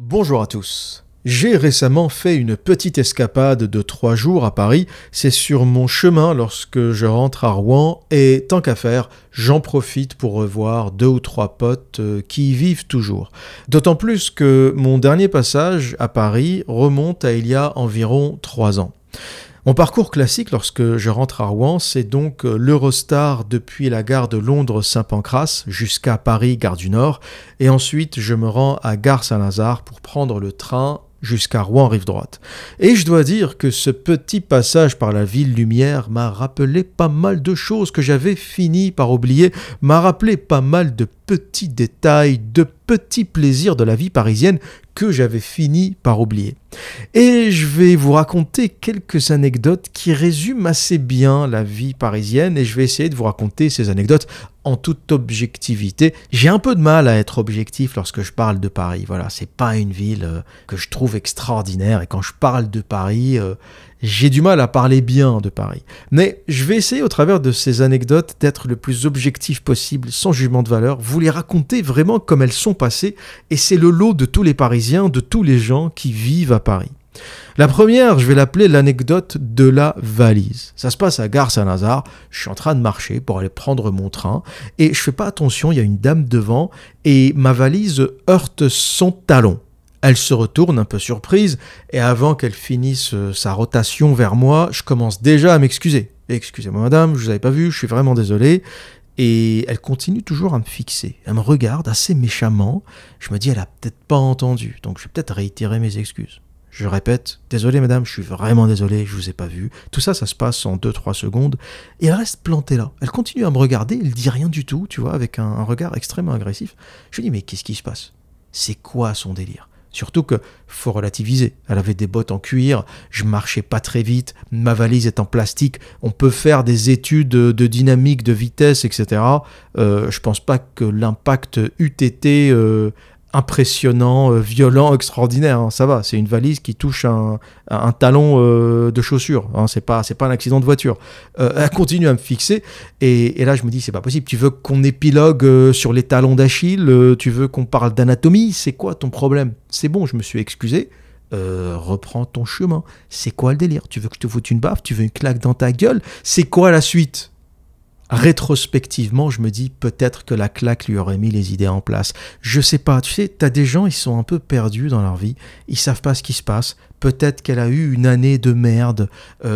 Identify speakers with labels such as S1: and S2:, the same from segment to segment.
S1: Bonjour à tous. J'ai récemment fait une petite escapade de 3 jours à Paris. C'est sur mon chemin lorsque je rentre à Rouen et tant qu'à faire, j'en profite pour revoir 2 ou 3 potes qui y vivent toujours. D'autant plus que mon dernier passage à Paris remonte à il y a environ 3 ans. Mon parcours classique lorsque je rentre à Rouen, c'est donc l'Eurostar depuis la gare de Londres-Saint-Pancras jusqu'à Paris, gare du Nord, et ensuite je me rends à gare Saint-Lazare pour prendre le train jusqu'à Rouen rive droite. Et je dois dire que ce petit passage par la ville lumière m'a rappelé pas mal de choses que j'avais fini par oublier, m'a rappelé pas mal de petits détails, de petits plaisirs de la vie parisienne que j'avais fini par oublier. Et je vais vous raconter quelques anecdotes qui résument assez bien la vie parisienne et je vais essayer de vous raconter ces anecdotes en toute objectivité. J'ai un peu de mal à être objectif lorsque je parle de Paris. Voilà, c'est pas une ville que je trouve extraordinaire et quand je parle de Paris, j'ai du mal à parler bien de Paris. Mais je vais essayer au travers de ces anecdotes d'être le plus objectif possible, sans jugement de valeur, vous les raconter vraiment comme elles sont passées et c'est le lot de tous les Parisiens, de tous les gens qui vivent à Paris. La première, je vais l'appeler l'anecdote de la valise. Ça se passe à gare Saint-Lazare, je suis en train de marcher pour aller prendre mon train et je fais pas attention, il y a une dame devant et ma valise heurte son talon. Elle se retourne un peu surprise et avant qu'elle finisse sa rotation vers moi, je commence déjà à m'excuser. Excusez-moi madame, je vous avais pas vu, je suis vraiment désolé. Et elle continue toujours à me fixer. Elle me regarde assez méchamment. Je me dis, elle a peut-être pas entendu, donc je vais peut-être réitérer mes excuses. Je répète, désolé madame, je suis vraiment désolé, je vous ai pas vu. Tout ça, ça se passe en 2-3 secondes. Et elle reste plantée là. Elle continue à me regarder, elle dit rien du tout, tu vois, avec un regard extrêmement agressif. Je lui dis, mais qu'est-ce qui se passe? C'est quoi son délire? Surtout que, faut relativiser, elle avait des bottes en cuir, je marchais pas très vite, ma valise est en plastique, on peut faire des études de dynamique, de vitesse, etc. Je pense pas que l'impact eût été impressionnant, violent, extraordinaire, hein. Ça va, c'est une valise qui touche un talon de chaussure, hein. C'est pas un accident de voiture. Elle continue à me fixer et là je me dis c'est pas possible, tu veux qu'on épilogue sur les talons d'Achille, tu veux qu'on parle d'anatomie, c'est quoi ton problème? C'est bon, je me suis excusé, reprends ton chemin, c'est quoi le délire? Tu veux que je te foute une baffe? Tu veux une claque dans ta gueule? C'est quoi la suite? Rétrospectivement, je me dis peut-être que la claque lui aurait mis les idées en place. Je sais pas, tu sais, t'as des gens, ils sont un peu perdus dans leur vie, ils savent pas ce qui se passe. Peut-être qu'elle a eu une année de merde,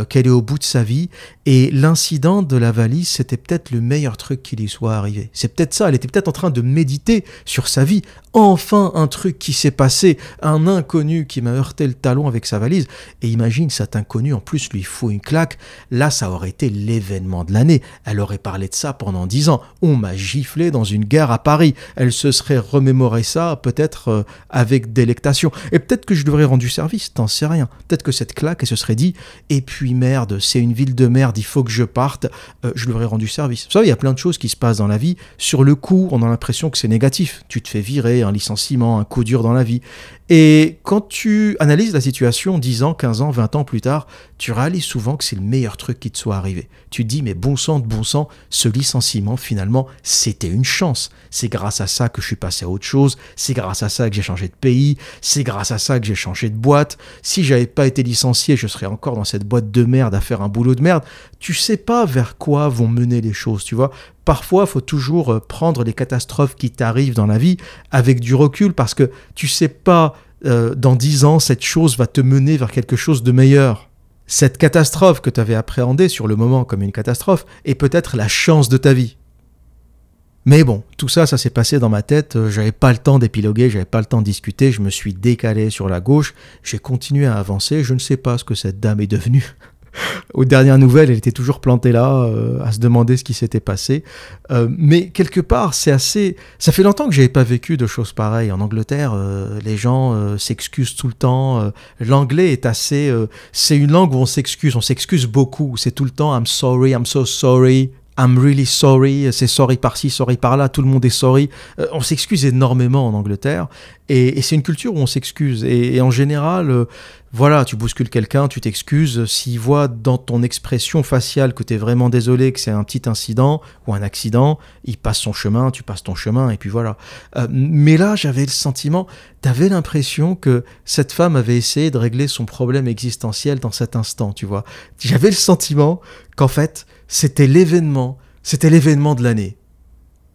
S1: qu'elle est au bout de sa vie, et l'incident de la valise, c'était peut-être le meilleur truc qui lui soit arrivé. C'est peut-être ça, elle était peut-être en train de méditer sur sa vie. Enfin, un truc qui s'est passé, un inconnu qui m'a heurté le talon avec sa valise, et imagine cet inconnu, en plus, lui faut une claque. Là, ça aurait été l'événement de l'année. Elle aurait parlé de ça pendant 10 ans. On m'a giflé dans une gare à Paris. Elle se serait remémoré ça, peut-être avec délectation. Et peut-être que je lui aurais rendu service, t'en sais rien. Peut-être que cette claque, elle se serait dit « Et puis merde, c'est une ville de merde, il faut que je parte. » Je lui aurais rendu service. Vous savez, il y a plein de choses qui se passent dans la vie. Sur le coup, on a l'impression que c'est négatif. Tu te fais virer, un licenciement, un coup dur dans la vie. Et quand tu analyses la situation 10 ans, 15 ans, 20 ans plus tard, tu réalises souvent que c'est le meilleur truc qui te soit arrivé. Tu te dis, mais bon sang de bon sang, ce licenciement, finalement, c'était une chance. C'est grâce à ça que je suis passé à autre chose, c'est grâce à ça que j'ai changé de pays, c'est grâce à ça que j'ai changé de boîte. Si j'avais pas été licencié, je serais encore dans cette boîte de merde à faire un boulot de merde. Tu sais pas vers quoi vont mener les choses, tu vois. Parfois, il faut toujours prendre les catastrophes qui t'arrivent dans la vie avec du recul parce que tu sais pas, dans 10 ans, cette chose va te mener vers quelque chose de meilleur. Cette catastrophe que tu avais appréhendée sur le moment comme une catastrophe est peut-être la chance de ta vie. Mais bon, tout ça, ça s'est passé dans ma tête, j'avais pas le temps d'épiloguer, j'avais pas le temps de discuter, je me suis décalé sur la gauche, j'ai continué à avancer, je ne sais pas ce que cette dame est devenue. Aux dernières nouvelles, elle était toujours plantée là, à se demander ce qui s'était passé. Mais quelque part, c'est assez... Ça fait longtemps que j'avais pas vécu de choses pareilles. En Angleterre, les gens s'excusent tout le temps. L'anglais est assez... c'est une langue où on s'excuse beaucoup. C'est tout le temps « I'm sorry, I'm so sorry ». I'm really sorry, c'est sorry par-ci, sorry par-là, tout le monde est sorry. On s'excuse énormément en Angleterre, et c'est une culture où on s'excuse. Et en général, voilà, tu bouscules quelqu'un, tu t'excuses. S'il voit dans ton expression faciale que tu es vraiment désolé, que c'est un petit incident ou un accident, il passe son chemin, tu passes ton chemin, et puis voilà. Mais là, j'avais le sentiment, t'avais l'impression que cette femme avait essayé de régler son problème existentiel dans cet instant, tu vois. J'avais le sentiment qu'en fait, c'était l'événement de l'année.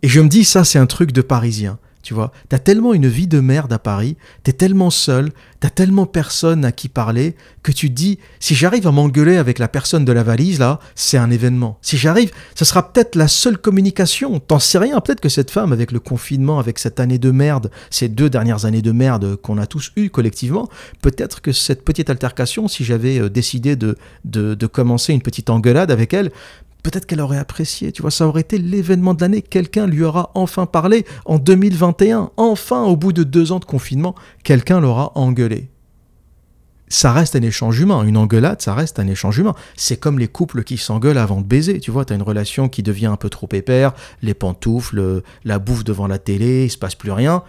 S1: Et je me dis, ça, c'est un truc de Parisien, tu vois. T'as tellement une vie de merde à Paris, t'es tellement seul, t'as tellement personne à qui parler, que tu te dis, si j'arrive à m'engueuler avec la personne de la valise, là, c'est un événement. Si j'arrive, ça sera peut-être la seule communication. T'en sais rien, peut-être que cette femme, avec le confinement, avec cette année de merde, ces 2 dernières années de merde qu'on a tous eues collectivement, peut-être que cette petite altercation, si j'avais décidé de commencer une petite engueulade avec elle, peut-être qu'elle aurait apprécié, tu vois, ça aurait été l'événement de l'année, quelqu'un lui aura enfin parlé en 2021, enfin, au bout de 2 ans de confinement, quelqu'un l'aura engueulé. Ça reste un échange humain, une engueulade, ça reste un échange humain. C'est comme les couples qui s'engueulent avant de baiser, tu vois, t'as une relation qui devient un peu trop pépère, les pantoufles, la bouffe devant la télé, il se passe plus rien.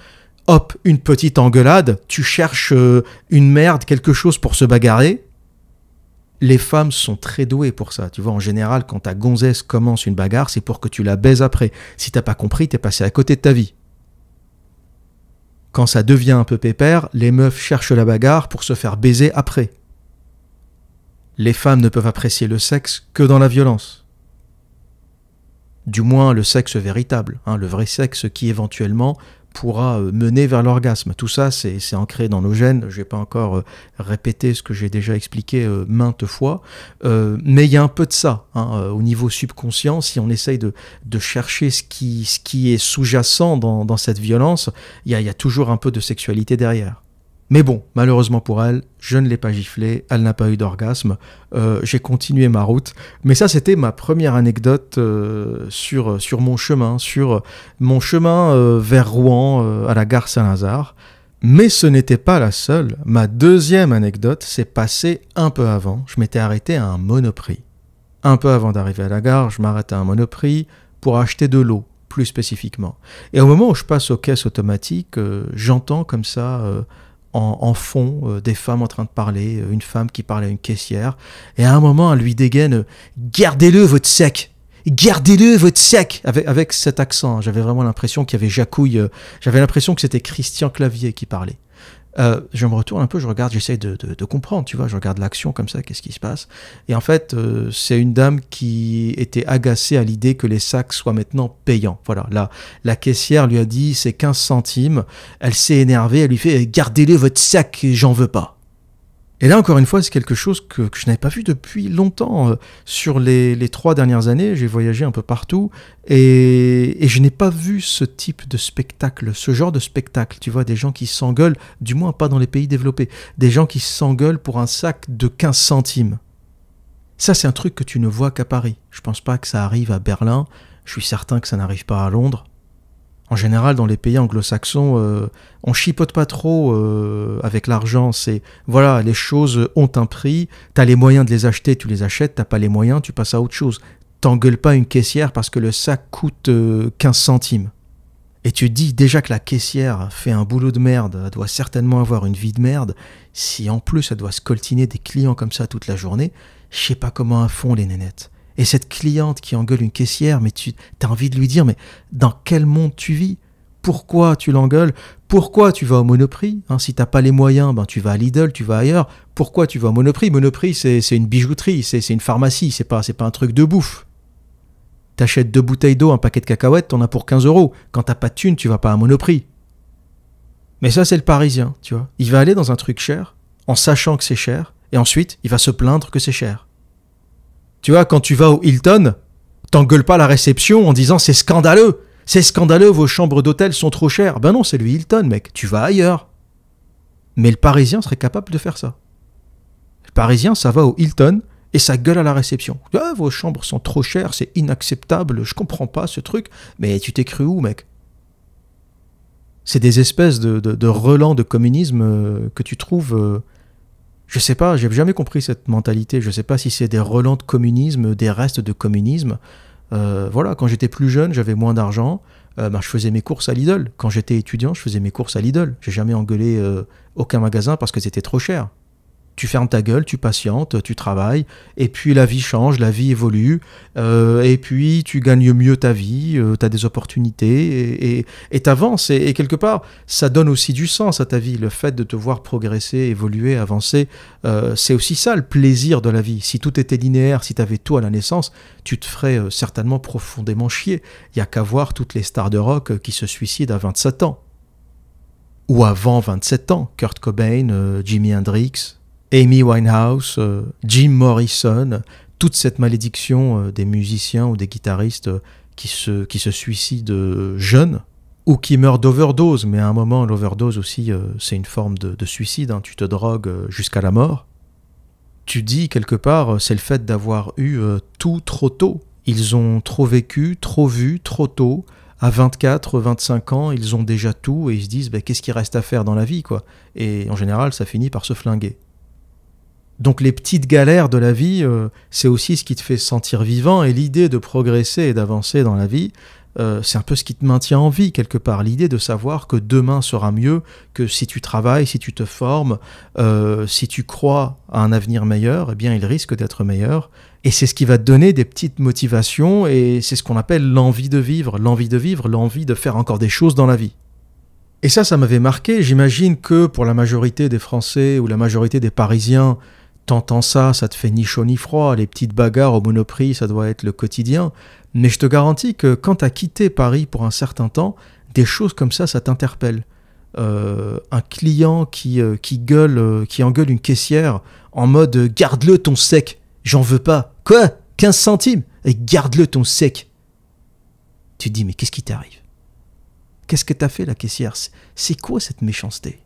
S1: Hop, une petite engueulade, tu cherches une merde, quelque chose pour se bagarrer. Les femmes sont très douées pour ça. Tu vois, en général, quand ta gonzesse commence une bagarre, c'est pour que tu la baises après. Si t'as pas compris, t'es passé à côté de ta vie. Quand ça devient un peu pépère, les meufs cherchent la bagarre pour se faire baiser après. Les femmes ne peuvent apprécier le sexe que dans la violence. Du moins, le sexe véritable, le vrai sexe qui éventuellement pourra mener vers l'orgasme. Tout ça, c'est ancré dans nos gènes. Je vais pas encore répéter ce que j'ai déjà expliqué maintes fois, mais il y a un peu de ça au niveau subconscient. Si on essaye de chercher ce qui est sous-jacent dans cette violence, il y a toujours un peu de sexualité derrière. Mais bon, malheureusement pour elle, je ne l'ai pas giflée, elle n'a pas eu d'orgasme, j'ai continué ma route. Mais ça, c'était ma première anecdote sur mon chemin, vers Rouen, à la gare Saint-Lazare. Mais ce n'était pas la seule. Ma deuxième anecdote s'est passée un peu avant. Je m'étais arrêté à un Monoprix. Un peu avant d'arriver à la gare, je m'arrête à un Monoprix pour acheter de l'eau, plus spécifiquement. Et au moment où je passe aux caisses automatiques, j'entends comme ça... en fond, des femmes en train de parler, une femme qui parle à une caissière, et à un moment, elle lui dégaine « Gardez-le, votre sac ! Gardez-le, votre sac !» avec cet accent. J'avais vraiment l'impression qu'il y avait Jacouille, j'avais l'impression que c'était Christian Clavier qui parlait. Je me retourne un peu, je regarde, j'essaie de comprendre, tu vois, je regarde l'action comme ça, qu'est-ce qui se passe. Et en fait, c'est une dame qui était agacée à l'idée que les sacs soient maintenant payants. Voilà, la caissière lui a dit c'est 15 centimes, elle s'est énervée, elle lui fait gardez-le votre sac, j'en veux pas. Et là, encore une fois, c'est quelque chose que je n'avais pas vu depuis longtemps. Sur les 3 dernières années, j'ai voyagé un peu partout et je n'ai pas vu ce type de spectacle, ce genre de spectacle. Tu vois, des gens qui s'engueulent, du moins pas dans les pays développés, des gens qui s'engueulent pour un sac de 15 centimes. Ça, c'est un truc que tu ne vois qu'à Paris. Je pense pas que ça arrive à Berlin. Je suis certain que ça n'arrive pas à Londres. En général, dans les pays anglo-saxons, on chipote pas trop avec l'argent. C'est voilà, les choses ont un prix. T'as les moyens de les acheter, tu les achètes. T'as pas les moyens, tu passes à autre chose. T'engueules pas une caissière parce que le sac coûte 15 centimes. Et tu te dis déjà que la caissière fait un boulot de merde, elle doit certainement avoir une vie de merde. Si en plus elle doit scoltiner des clients comme ça toute la journée, je sais pas comment elles font les nénettes. Et cette cliente qui engueule une caissière, mais tu as envie de lui dire, mais dans quel monde tu vis ? Pourquoi tu l'engueules ? Pourquoi tu vas au Monoprix ? Si t'as pas les moyens, tu vas à Lidl, tu vas ailleurs. Pourquoi tu vas au Monoprix ? Monoprix, c'est une bijouterie, c'est une pharmacie, c'est pas un truc de bouffe. T'achètes 2 bouteilles d'eau, un paquet de cacahuètes, t'en as pour 15 €. Quand t'as pas de thune, tu vas pas à Monoprix. Mais ça, c'est le Parisien, tu vois. Il va aller dans un truc cher, en sachant que c'est cher, et ensuite, il va se plaindre que c'est cher. Tu vois, quand tu vas au Hilton, t'engueules pas la réception en disant c'est scandaleux, vos chambres d'hôtel sont trop chères. Ben non, c'est le Hilton, mec, tu vas ailleurs. Mais le Parisien serait capable de faire ça. Le Parisien, ça va au Hilton et ça gueule à la réception. Ah, vos chambres sont trop chères, c'est inacceptable, je comprends pas ce truc. Mais tu t'es cru où, mec ? C'est des espèces de relents de communisme que tu trouves... Je sais pas, j'ai jamais compris cette mentalité. Je sais pas si c'est des relents de communisme, des restes de communisme. Voilà, quand j'étais plus jeune, j'avais moins d'argent. Je faisais mes courses à Lidl. Quand j'étais étudiant, je faisais mes courses à Lidl. J'ai jamais engueulé aucun magasin parce que c'était trop cher. Tu fermes ta gueule, tu patientes, tu travailles, et puis la vie change, la vie évolue, et puis tu gagnes mieux ta vie, tu as des opportunités, et t'avances, et quelque part, ça donne aussi du sens à ta vie. Le fait de te voir progresser, évoluer, avancer, c'est aussi ça le plaisir de la vie. Si tout était linéaire, si tu avais tout à la naissance, tu te ferais certainement profondément chier. Il n'y a qu'à voir toutes les stars de rock qui se suicident à 27 ans. Ou avant 27 ans, Kurt Cobain, Jimi Hendrix, Amy Winehouse, Jim Morrison, toute cette malédiction des musiciens ou des guitaristes qui se suicident jeunes ou qui meurent d'overdose. Mais à un moment, l'overdose aussi, c'est une forme de suicide. Tu te drogues jusqu'à la mort. Tu dis quelque part, c'est le fait d'avoir eu tout trop tôt. Ils ont trop vécu, trop vu, trop tôt. À 24, 25 ans, ils ont déjà tout et ils se disent qu'est-ce qu'il reste à faire dans la vie, quoi. Et en général, ça finit par se flinguer. Donc les petites galères de la vie, c'est aussi ce qui te fait sentir vivant, et l'idée de progresser et d'avancer dans la vie, c'est un peu ce qui te maintient en vie quelque part. L'idée de savoir que demain sera mieux, que si tu travailles, si tu te formes, si tu crois à un avenir meilleur, eh bien il risque d'être meilleur. Et c'est ce qui va te donner des petites motivations, et c'est ce qu'on appelle l'envie de vivre, l'envie de faire encore des choses dans la vie. Et ça m'avait marqué. J'imagine que pour la majorité des Français ou la majorité des Parisiens, t'entends ça te fait ni chaud ni froid. Les petites bagarres au Monoprix, ça doit être le quotidien. Mais je te garantis que quand t'as quitté Paris pour un certain temps, des choses comme ça t'interpelle. Un client qui engueule une caissière en mode « Garde-le ton sec, j'en veux pas. » Quoi ? 15 centimes ? Et garde-le ton sec. Tu te dis « Mais qu'est-ce qui t'arrive ? Qu'est-ce que t'as fait, la caissière ? C'est quoi cette méchanceté ? »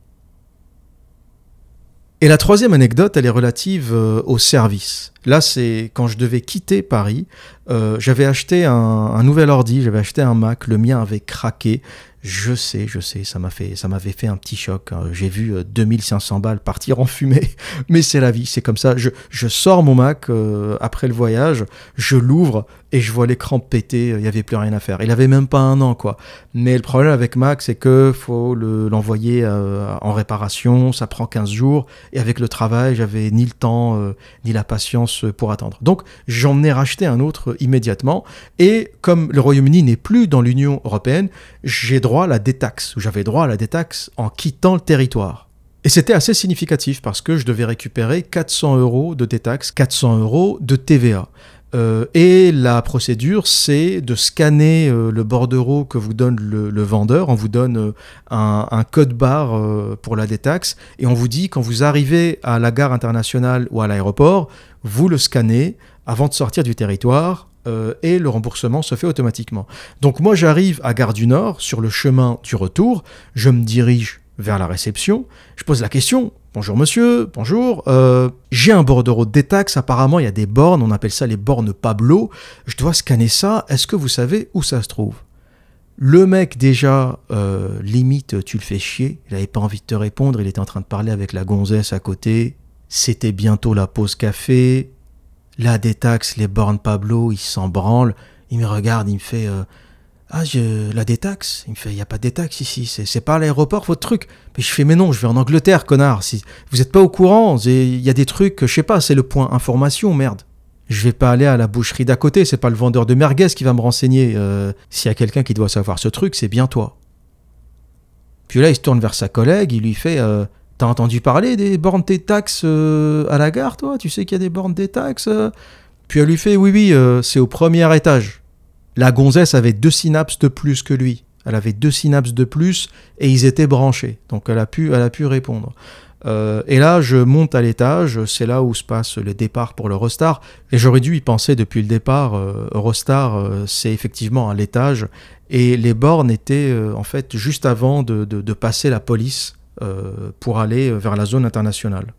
S1: Et la troisième anecdote, elle est relative au service. Là, c'est quand je devais quitter Paris. J'avais acheté un nouvel ordi, j'avais acheté un Mac, le mien avait craqué. Je sais, ça m'avait fait un petit choc. J'ai vu 2500 balles partir en fumée, mais c'est la vie, c'est comme ça. Je sors mon Mac après le voyage, je l'ouvre et je vois l'écran péter, il n'y avait plus rien à faire. Il avait même pas un an, quoi. Mais le problème avec Mac, c'est que faut l'envoyer en réparation, ça prend 15 jours, et avec le travail, j'avais ni le temps, ni la patience pour attendre. Donc, j'en ai racheté un autre immédiatement, et comme le Royaume-Uni n'est plus dans l'Union européenne, j'avais droit à la détaxe en quittant le territoire. Et c'était assez significatif parce que je devais récupérer 400 € de détaxe, 400 € de TVA. Et la procédure, c'est de scanner le bordereau que vous donne le vendeur. On vous donne un code barre pour la détaxe, et on vous dit, quand vous arrivez à la gare internationale ou à l'aéroport, vous le scannez avant de sortir du territoire, et le remboursement se fait automatiquement. Donc moi, j'arrive à Gare du Nord, sur le chemin du retour, je me dirige vers la réception, je pose la question: bonjour monsieur, bonjour, j'ai un bordereau de détaxe, apparemment il y a des bornes, on appelle ça les bornes Pablo, je dois scanner ça, est-ce que vous savez où ça se trouve ? Le mec déjà, limite tu le fais chier, il n'avait pas envie de te répondre, il était en train de parler avec la gonzesse à côté, c'était bientôt la pause café, la détaxe, les bornes Pablo, il s'en branle, il me regarde, il me fait la détaxe. Il me fait, il n'y a pas de détaxe ici, c'est pas à l'aéroport votre truc. Mais je fais, mais non, je vais en Angleterre, connard. Si vous n'êtes pas au courant, il y a des trucs, je sais pas, c'est le point information, merde. Je vais pas aller à la boucherie d'à côté, c'est pas le vendeur de merguez qui va me renseigner. S'il y a quelqu'un qui doit savoir ce truc, c'est bien toi. Puis là, il se tourne vers sa collègue, il lui fait, t'as entendu parler des bornes détaxe à la gare, toi ? Tu sais qu'il y a des bornes détaxe Puis elle lui fait, oui, c'est au premier étage. La gonzesse avait 2 synapses de plus que lui. Elle avait 2 synapses de plus et ils étaient branchés. Donc elle a pu répondre. Et là, je monte à l'étage. C'est là où se passe le départ pour l'Eurostar. Et j'aurais dû y penser depuis le départ. Eurostar, c'est effectivement à l'étage. Et les bornes étaient en fait juste avant de passer la police pour aller vers la zone internationale.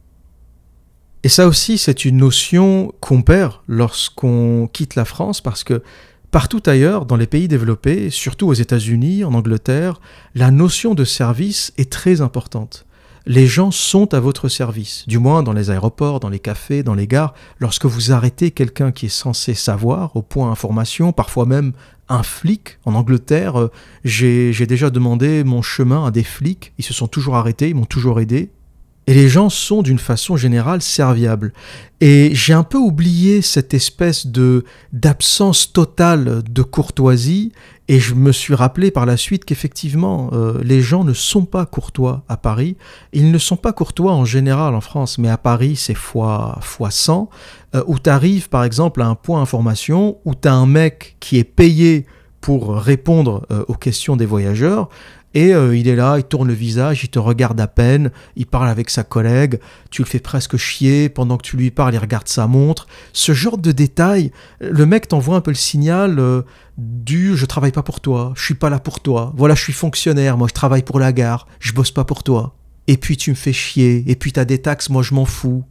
S1: Et ça aussi, c'est une notion qu'on perd lorsqu'on quitte la France, parce que partout ailleurs, dans les pays développés, surtout aux États-Unis, en Angleterre, la notion de service est très importante. Les gens sont à votre service, du moins dans les aéroports, dans les cafés, dans les gares. Lorsque vous arrêtez quelqu'un qui est censé savoir, au point information, parfois même un flic. En Angleterre, j'ai déjà demandé mon chemin à des flics, ils se sont toujours arrêtés, ils m'ont toujours aidé. Et les gens sont d'une façon générale serviables. Et j'ai un peu oublié cette espèce d'absence totale de courtoisie et je me suis rappelé par la suite qu'effectivement, les gens ne sont pas courtois à Paris. Ils ne sont pas courtois en général en France, mais à Paris, c'est fois 100, où tu arrives par exemple à un point information, où tu as un mec qui est payé pour répondre aux questions des voyageurs, et il est là, il tourne le visage, il te regarde à peine, il parle avec sa collègue, tu le fais presque chier, pendant que tu lui parles, il regarde sa montre. Ce genre de détails, le mec t'envoie un peu le signal du « je travaille pas pour toi, je suis pas là pour toi, voilà je suis fonctionnaire, moi je travaille pour la gare, je bosse pas pour toi. Et puis tu me fais chier, et puis t'as des taxes, moi je m'en fous. »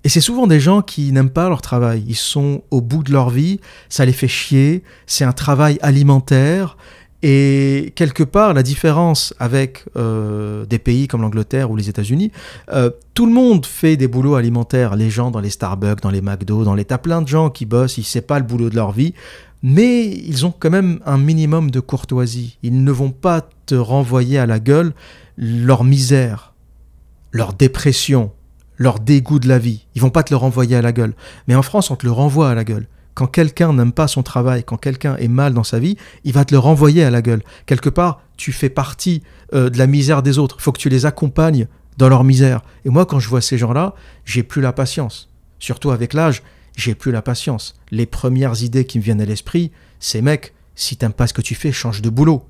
S1: Et c'est souvent des gens qui n'aiment pas leur travail, ils sont au bout de leur vie, ça les fait chier, c'est un travail alimentaire. Et quelque part, la différence avec des pays comme l'Angleterre ou les États-Unis, tout le monde fait des boulots alimentaires. Les gens dans les Starbucks, dans les McDo, t'as plein de gens qui bossent, ils ne savent pas le boulot de leur vie, mais ils ont quand même un minimum de courtoisie. Ils ne vont pas te renvoyer à la gueule leur misère, leur dépression, leur dégoût de la vie. Ils vont pas te le renvoyer à la gueule. Mais en France, on te le renvoie à la gueule. Quand quelqu'un n'aime pas son travail, quand quelqu'un est mal dans sa vie, il va te le renvoyer à la gueule. Quelque part, tu fais partie de la misère des autres. Il faut que tu les accompagnes dans leur misère. Et moi, quand je vois ces gens-là, j'ai plus la patience. Surtout avec l'âge, j'ai plus la patience. Les premières idées qui me viennent à l'esprit, c'est mec, si t'aimes pas ce que tu fais, change de boulot.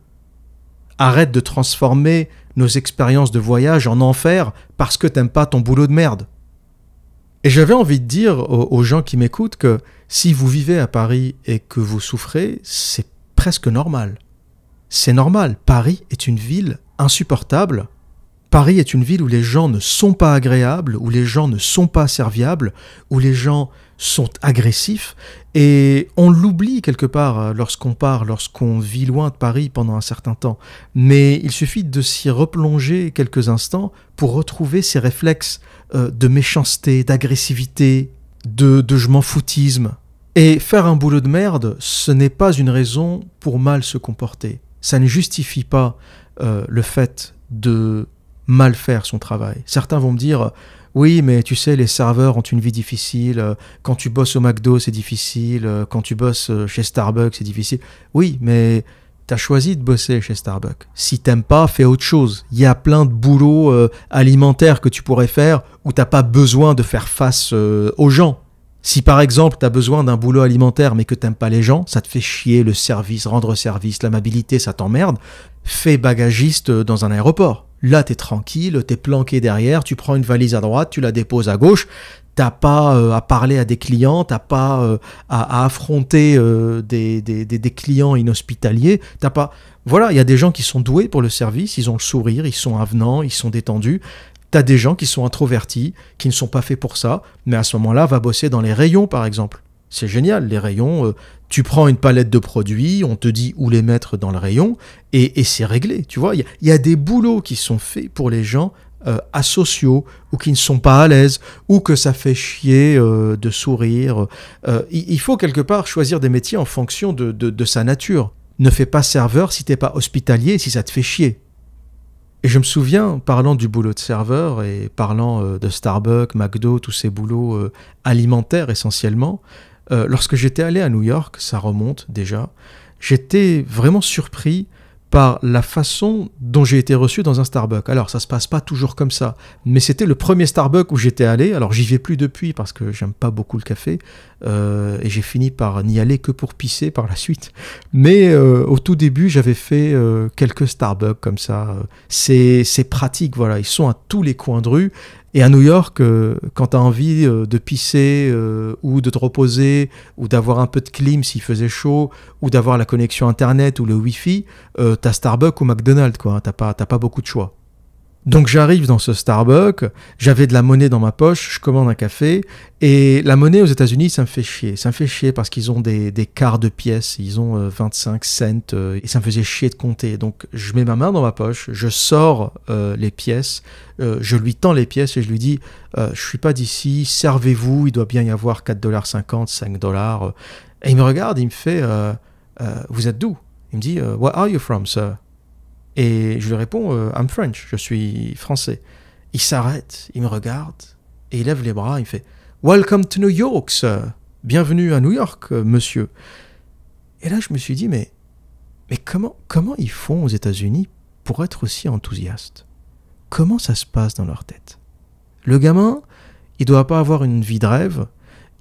S1: Arrête de transformer nos expériences de voyage en enfer parce que t'aimes pas ton boulot de merde. Et j'avais envie de dire aux gens qui m'écoutent que si vous vivez à Paris et que vous souffrez, c'est presque normal. C'est normal. Paris est une ville insupportable. Paris est une ville où les gens ne sont pas agréables, où les gens ne sont pas serviables, où les gens sont agressifs. Et on l'oublie quelque part lorsqu'on vit loin de Paris pendant un certain temps. Mais il suffit de s'y replonger quelques instants pour retrouver ces réflexes de méchanceté, d'agressivité, de je m'en foutisme. Et faire un boulot de merde, ce n'est pas une raison pour mal se comporter. Ça ne justifie pas le fait de mal faire son travail. Certains vont me dire « Oui, mais tu sais, les serveurs ont une vie difficile. Quand tu bosses au McDo, c'est difficile. Quand tu bosses chez Starbucks, c'est difficile. » Oui, mais t'as choisi de bosser chez Starbucks. Si t'aimes pas, fais autre chose. Il y a plein de boulots alimentaires que tu pourrais faire où t'as pas besoin de faire face aux gens. Si par exemple t'as besoin d'un boulot alimentaire mais que t'aimes pas les gens, ça te fait chier le service, rendre service, l'amabilité, ça t'emmerde, fais bagagiste dans un aéroport. Là t'es tranquille, t'es planqué derrière, tu prends une valise à droite, tu la déposes à gauche, t'as pas à parler à des clients, t'as pas à affronter des clients inhospitaliers, t'as pas... Voilà, il y a des gens qui sont doués pour le service, ils ont le sourire, ils sont avenants, ils sont détendus. T'as des gens qui sont introvertis, qui ne sont pas faits pour ça, mais à ce moment-là, va bosser dans les rayons, par exemple. C'est génial, les rayons, tu prends une palette de produits, on te dit où les mettre dans le rayon, et c'est réglé, tu vois. Il y a des boulots qui sont faits pour les gens asociaux, ou qui ne sont pas à l'aise, ou que ça fait chier de sourire. Il faut quelque part choisir des métiers en fonction de sa nature. Ne fais pas serveur si t'es pas hospitalier, si ça te fait chier. Et je me souviens, parlant du boulot de serveur et parlant de Starbucks, McDo, tous ces boulots alimentaires essentiellement, lorsque j'étais allé à New York, ça remonte déjà, j'étais vraiment surpris par la façon dont j'ai été reçu dans un Starbucks. Alors, ça se passe pas toujours comme ça, mais c'était le premier Starbucks où j'étais allé. Alors, j'y vais plus depuis parce que j'aime pas beaucoup le café, et j'ai fini par n'y aller que pour pisser par la suite. Mais au tout début, j'avais fait quelques Starbucks comme ça. C'est pratique, voilà. Ils sont à tous les coins de rue. Et à New York, quand tu as envie de pisser ou de te reposer ou d'avoir un peu de clim s'il faisait chaud ou d'avoir la connexion Internet ou le Wi-Fi, t'as Starbucks ou McDonald's, quoi. T'as pas beaucoup de choix. Donc j'arrive dans ce Starbucks, j'avais de la monnaie dans ma poche, je commande un café, et la monnaie aux États-Unis, ça me fait chier. Ça me fait chier parce qu'ils ont des quarts de pièces, ils ont 25 cents, et ça me faisait chier de compter. Donc je mets ma main dans ma poche, je sors les pièces, je lui tends les pièces et je lui dis je suis pas d'ici, servez-vous, il doit bien y avoir 4,50 $, 5 $. Et il me regarde, il me fait vous êtes d'où? Il me dit Where are you from, sir? Et je lui réponds I'm French, je suis français. Il s'arrête, il me regarde, et il lève les bras, il fait Welcome to New York, sir. Bienvenue à New York, monsieur. Et là, je me suis dit, mais comment ils font aux États-Unis pour être aussi enthousiastes? Comment ça se passe dans leur tête? Le gamin, il doit pas avoir une vie de rêve.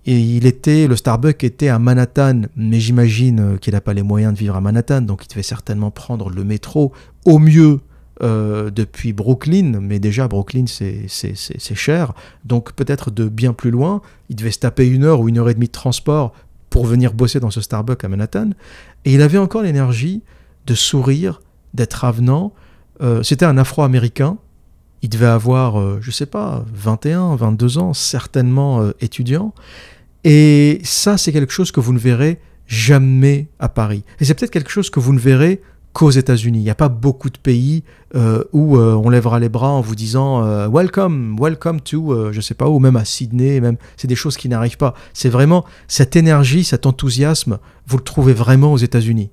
S1: Et le Starbucks était à Manhattan, mais j'imagine qu'il n'a pas les moyens de vivre à Manhattan, donc il devait certainement prendre le métro, au mieux depuis Brooklyn, mais déjà Brooklyn c'est cher, donc peut-être de bien plus loin, il devait se taper 1 heure ou 1 heure et demie de transport pour venir bosser dans ce Starbucks à Manhattan, et il avait encore l'énergie de sourire, d'être avenant. C'était un Afro-Américain, il devait avoir, je sais pas, 21, 22 ans, certainement étudiant. Et ça, c'est quelque chose que vous ne verrez jamais à Paris. Et c'est peut-être quelque chose que vous ne verrez qu'aux États-Unis. Il n'y a pas beaucoup de pays où on lèvera les bras en vous disant welcome to, je sais pas où, même à Sydney, même. C'est des choses qui n'arrivent pas. C'est vraiment cette énergie, cet enthousiasme, vous le trouvez vraiment aux États-Unis.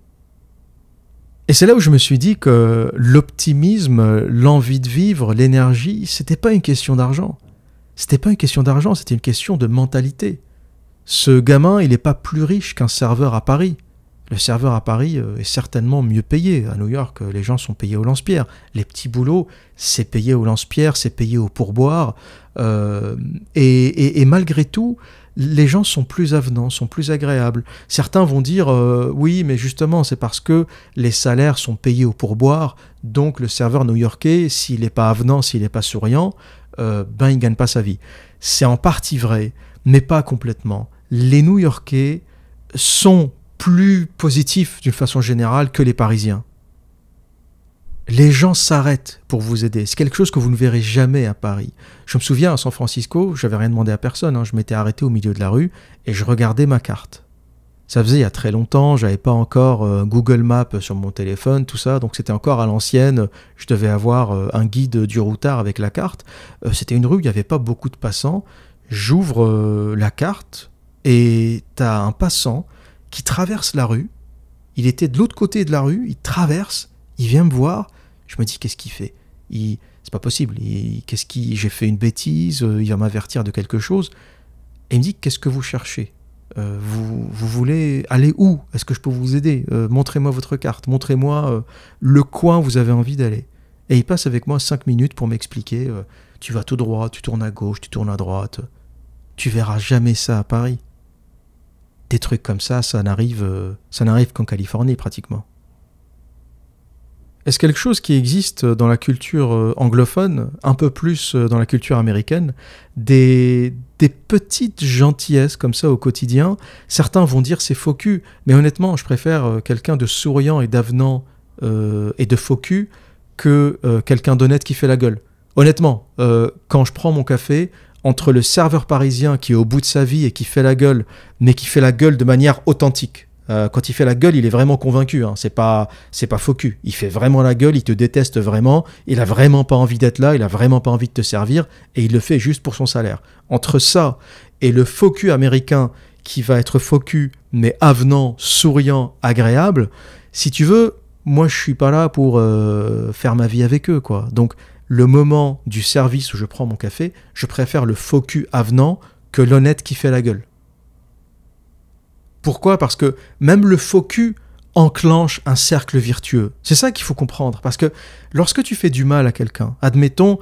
S1: Et c'est là où je me suis dit que l'optimisme, l'envie de vivre, l'énergie, c'était pas une question d'argent. C'était pas une question d'argent, c'était une question de mentalité. Ce gamin, il n'est pas plus riche qu'un serveur à Paris. Le serveur à Paris est certainement mieux payé. À New York, les gens sont payés au lance-pierre. Les petits boulots, c'est payé au lance-pierre, c'est payé au pourboire. Et malgré tout, les gens sont plus avenants, sont plus agréables. Certains vont dire oui, mais justement, c'est parce que les salaires sont payés au pourboire, donc le serveur new-yorkais, s'il n'est pas avenant, s'il n'est pas souriant, il ne gagne pas sa vie. C'est en partie vrai, mais pas complètement. Les New-Yorkais sont plus positifs d'une façon générale que les Parisiens. Les gens s'arrêtent pour vous aider. C'est quelque chose que vous ne verrez jamais à Paris. Je me souviens, à San Francisco, je n'avais rien demandé à personne. Je m'étais arrêté au milieu de la rue et je regardais ma carte. Ça faisait il y a très longtemps, je n'avais pas encore Google Maps sur mon téléphone, tout ça, donc c'était encore à l'ancienne. Je devais avoir un guide du routard avec la carte. C'était une rue où il n'y avait pas beaucoup de passants. J'ouvre la carte et tu as un passant qui traverse la rue. Il était de l'autre côté de la rue, il traverse, il vient me voir. Je me dis, qu'est-ce qu'il fait? C'est pas possible. J'ai fait une bêtise, il va m'avertir de quelque chose. Et il me dit, qu'est-ce que vous cherchez? Vous voulez aller où? Est-ce que je peux vous aider? Montrez-moi votre carte, montrez-moi le coin où vous avez envie d'aller. Et il passe avec moi 5 minutes pour m'expliquer, tu vas tout droit, tu tournes à gauche, tu tournes à droite. Tu verras jamais ça à Paris. Des trucs comme ça n'arrive qu'en Californie pratiquement. Est-ce quelque chose qui existe dans la culture anglophone, un peu plus dans la culture américaine, des petites gentillesses comme ça au quotidien? Certains vont dire c'est faux cul, mais honnêtement, je préfère quelqu'un de souriant et d'avenant et de faux cul que quelqu'un d'honnête qui fait la gueule. Honnêtement, quand je prends mon café, entre le serveur parisien qui est au bout de sa vie et qui fait la gueule, mais qui fait la gueule de manière authentique. Quand il fait la gueule, il est vraiment convaincu. C'est pas faux cul. Il fait vraiment la gueule, il te déteste vraiment. Il a vraiment pas envie d'être là, il a vraiment pas envie de te servir, et il le fait juste pour son salaire. Entre ça et le faux cul américain qui va être faux cul, mais avenant, souriant, agréable, si tu veux, moi je suis pas là pour faire ma vie avec eux, quoi. Donc le moment du service où je prends mon café, je préfère le faux cul avenant que l'honnête qui fait la gueule. Pourquoi? Parce que même le faux cul enclenche un cercle vertueux. C'est ça qu'il faut comprendre. Parce que lorsque tu fais du mal à quelqu'un, admettons,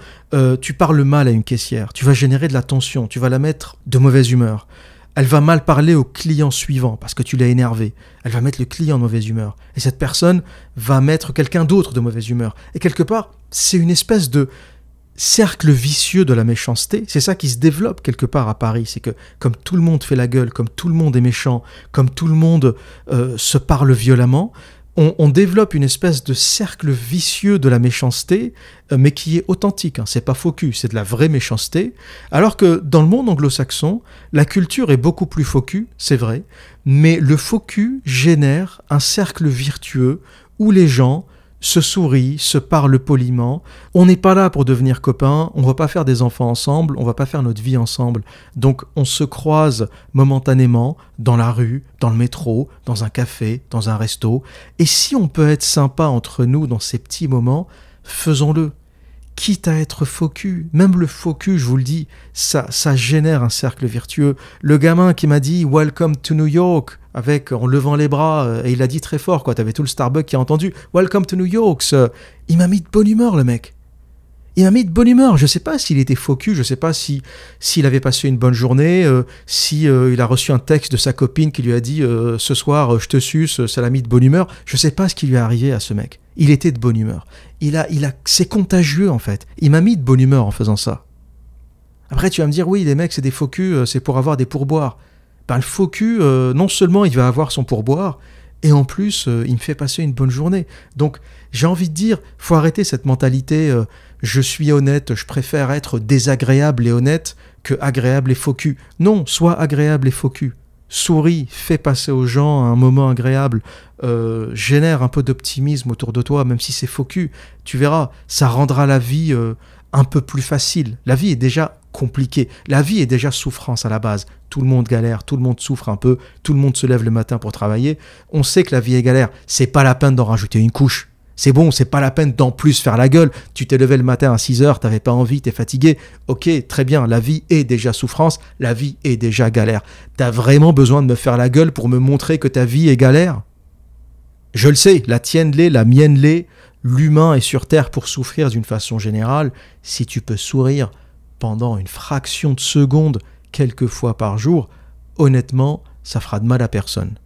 S1: tu parles mal à une caissière, tu vas générer de la tension, tu vas la mettre de mauvaise humeur. Elle va mal parler au client suivant parce que tu l'as énervé. Elle va mettre le client de mauvaise humeur. Et cette personne va mettre quelqu'un d'autre de mauvaise humeur. Et quelque part, c'est une espèce de cercle vicieux de la méchanceté. C'est ça qui se développe quelque part à Paris. C'est que comme tout le monde fait la gueule, comme tout le monde est méchant, comme tout le monde se parle violemment, On développe une espèce de cercle vicieux de la méchanceté, mais qui est authentique, hein. C'est pas faux cul, c'est de la vraie méchanceté. Alors que dans le monde anglo-saxon, la culture est beaucoup plus faux cul, c'est vrai, mais le faux cul génère un cercle virtueux où les gens se sourient, se parlent poliment. On n'est pas là pour devenir copains, on va pas faire des enfants ensemble, on va pas faire notre vie ensemble. Donc on se croise momentanément dans la rue, dans le métro, dans un café, dans un resto. Et si on peut être sympa entre nous dans ces petits moments, faisons-le. Quitte à être faux cul, même le faux cul, je vous le dis, ça génère un cercle virtueux. Le gamin qui m'a dit « Welcome to New York », en levant les bras, et il a dit très fort, quoi. T'avais tout le Starbucks qui a entendu « Welcome to New York », il m'a mis de bonne humeur, le mec. Il m'a mis de bonne humeur. Je sais pas s'il était faux cul, je sais pas s'il avait passé une bonne journée, il a reçu un texte de sa copine qui lui a dit ce soir je te suce, ça l'a mis de bonne humeur. Je sais pas ce qui lui est arrivé à ce mec. Il était de bonne humeur. C'est contagieux en fait. Il m'a mis de bonne humeur en faisant ça. Après tu vas me dire oui les mecs c'est des faux culs, c'est pour avoir des pourboires. Ben, le faux cul, non seulement il va avoir son pourboire, et en plus, il me fait passer une bonne journée. Donc, j'ai envie de dire, faut arrêter cette mentalité je suis honnête, je préfère être désagréable et honnête que agréable et faux cul. Non, sois agréable et faux cul. Souris, fais passer aux gens un moment agréable, génère un peu d'optimisme autour de toi, même si c'est faux cul. Tu verras, ça rendra la vie un peu plus facile. La vie est déjà compliquée. La vie est déjà souffrance à la base. Tout le monde galère, tout le monde souffre un peu, tout le monde se lève le matin pour travailler. On sait que la vie est galère. C'est pas la peine d'en rajouter une couche. C'est bon, c'est pas la peine d'en plus faire la gueule. Tu t'es levé le matin à 6h, t'avais pas envie, t'es fatigué. Ok, très bien, la vie est déjà souffrance, la vie est déjà galère. T'as vraiment besoin de me faire la gueule pour me montrer que ta vie est galère ? Je le sais, la tienne l'est, la mienne l'est. L'humain est sur Terre pour souffrir d'une façon générale. Si tu peux sourire pendant une fraction de seconde, quelques fois par jour, honnêtement, ça fera de mal à personne.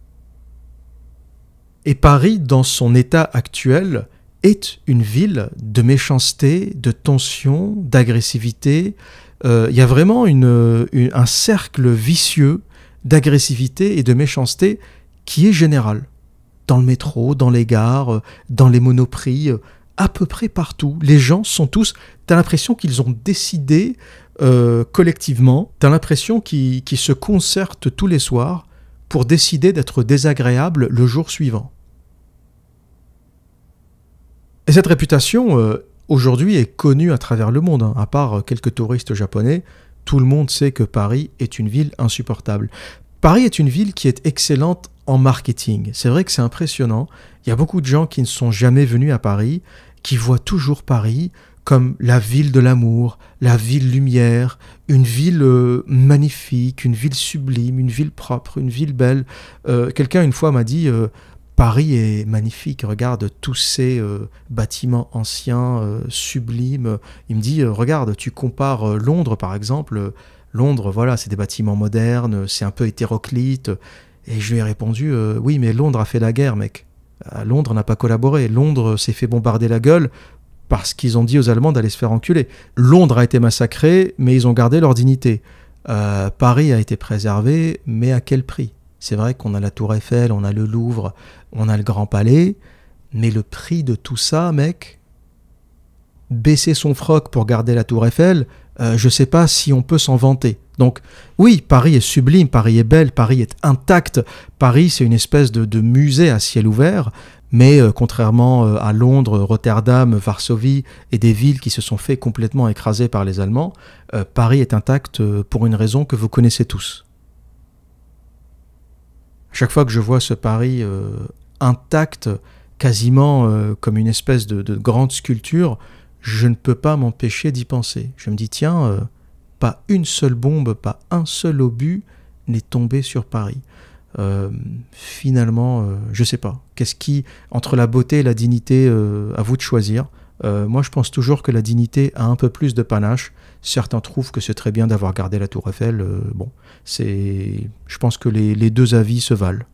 S1: Et Paris, dans son état actuel, est une ville de méchanceté, de tension, d'agressivité. Il y a vraiment un cercle vicieux d'agressivité et de méchanceté qui est général. Dans le métro, dans les gares, dans les monoprix, à peu près partout. Les gens sont tous... T'as l'impression qu'ils ont décidé collectivement, t'as l'impression qu'ils se concertent tous les soirs pour décider d'être désagréables le jour suivant. Et cette réputation, aujourd'hui, est connue à travers le monde. Hein. À part quelques touristes japonais, tout le monde sait que Paris est une ville insupportable. Paris est une ville qui est excellente en marketing. C'est vrai que c'est impressionnant. Il y a beaucoup de gens qui ne sont jamais venus à Paris, qui voient toujours Paris comme la ville de l'amour, la ville lumière, une ville magnifique, une ville sublime, une ville propre, une ville belle. Quelqu'un une fois m'a dit Paris est magnifique, regarde tous ces bâtiments anciens, sublimes. Il me dit regarde, tu compares Londres par exemple. Londres, voilà, c'est des bâtiments modernes, c'est un peu hétéroclite. Et je lui ai répondu oui, mais Londres a fait la guerre, mec. Londres n'a pas collaboré. Londres s'est fait bombarder la gueule parce qu'ils ont dit aux Allemands d'aller se faire enculer. Londres a été massacré, mais ils ont gardé leur dignité. Paris a été préservé, mais à quel prix ? C'est vrai qu'on a la Tour Eiffel, on a le Louvre, on a le Grand Palais, mais le prix de tout ça, mec, baisser son froc pour garder la Tour Eiffel, je sais pas si on peut s'en vanter. Donc oui, Paris est sublime, Paris est belle, Paris est intact, Paris c'est une espèce de musée à ciel ouvert, mais contrairement à Londres, Rotterdam, Varsovie et des villes qui se sont fait complètement écraser par les Allemands, Paris est intact pour une raison que vous connaissez tous. Chaque fois que je vois ce Paris intact, quasiment comme une espèce de grande sculpture, je ne peux pas m'empêcher d'y penser. Je me dis, tiens, pas une seule bombe, pas un seul obus n'est tombé sur Paris. Finalement, je sais pas. Qu'est-ce qui, entre la beauté et la dignité, à vous de choisir. Moi, je pense toujours que la dignité a un peu plus de panache. Certains trouvent que c'est très bien d'avoir gardé la Tour Eiffel. Je pense que les deux avis se valent.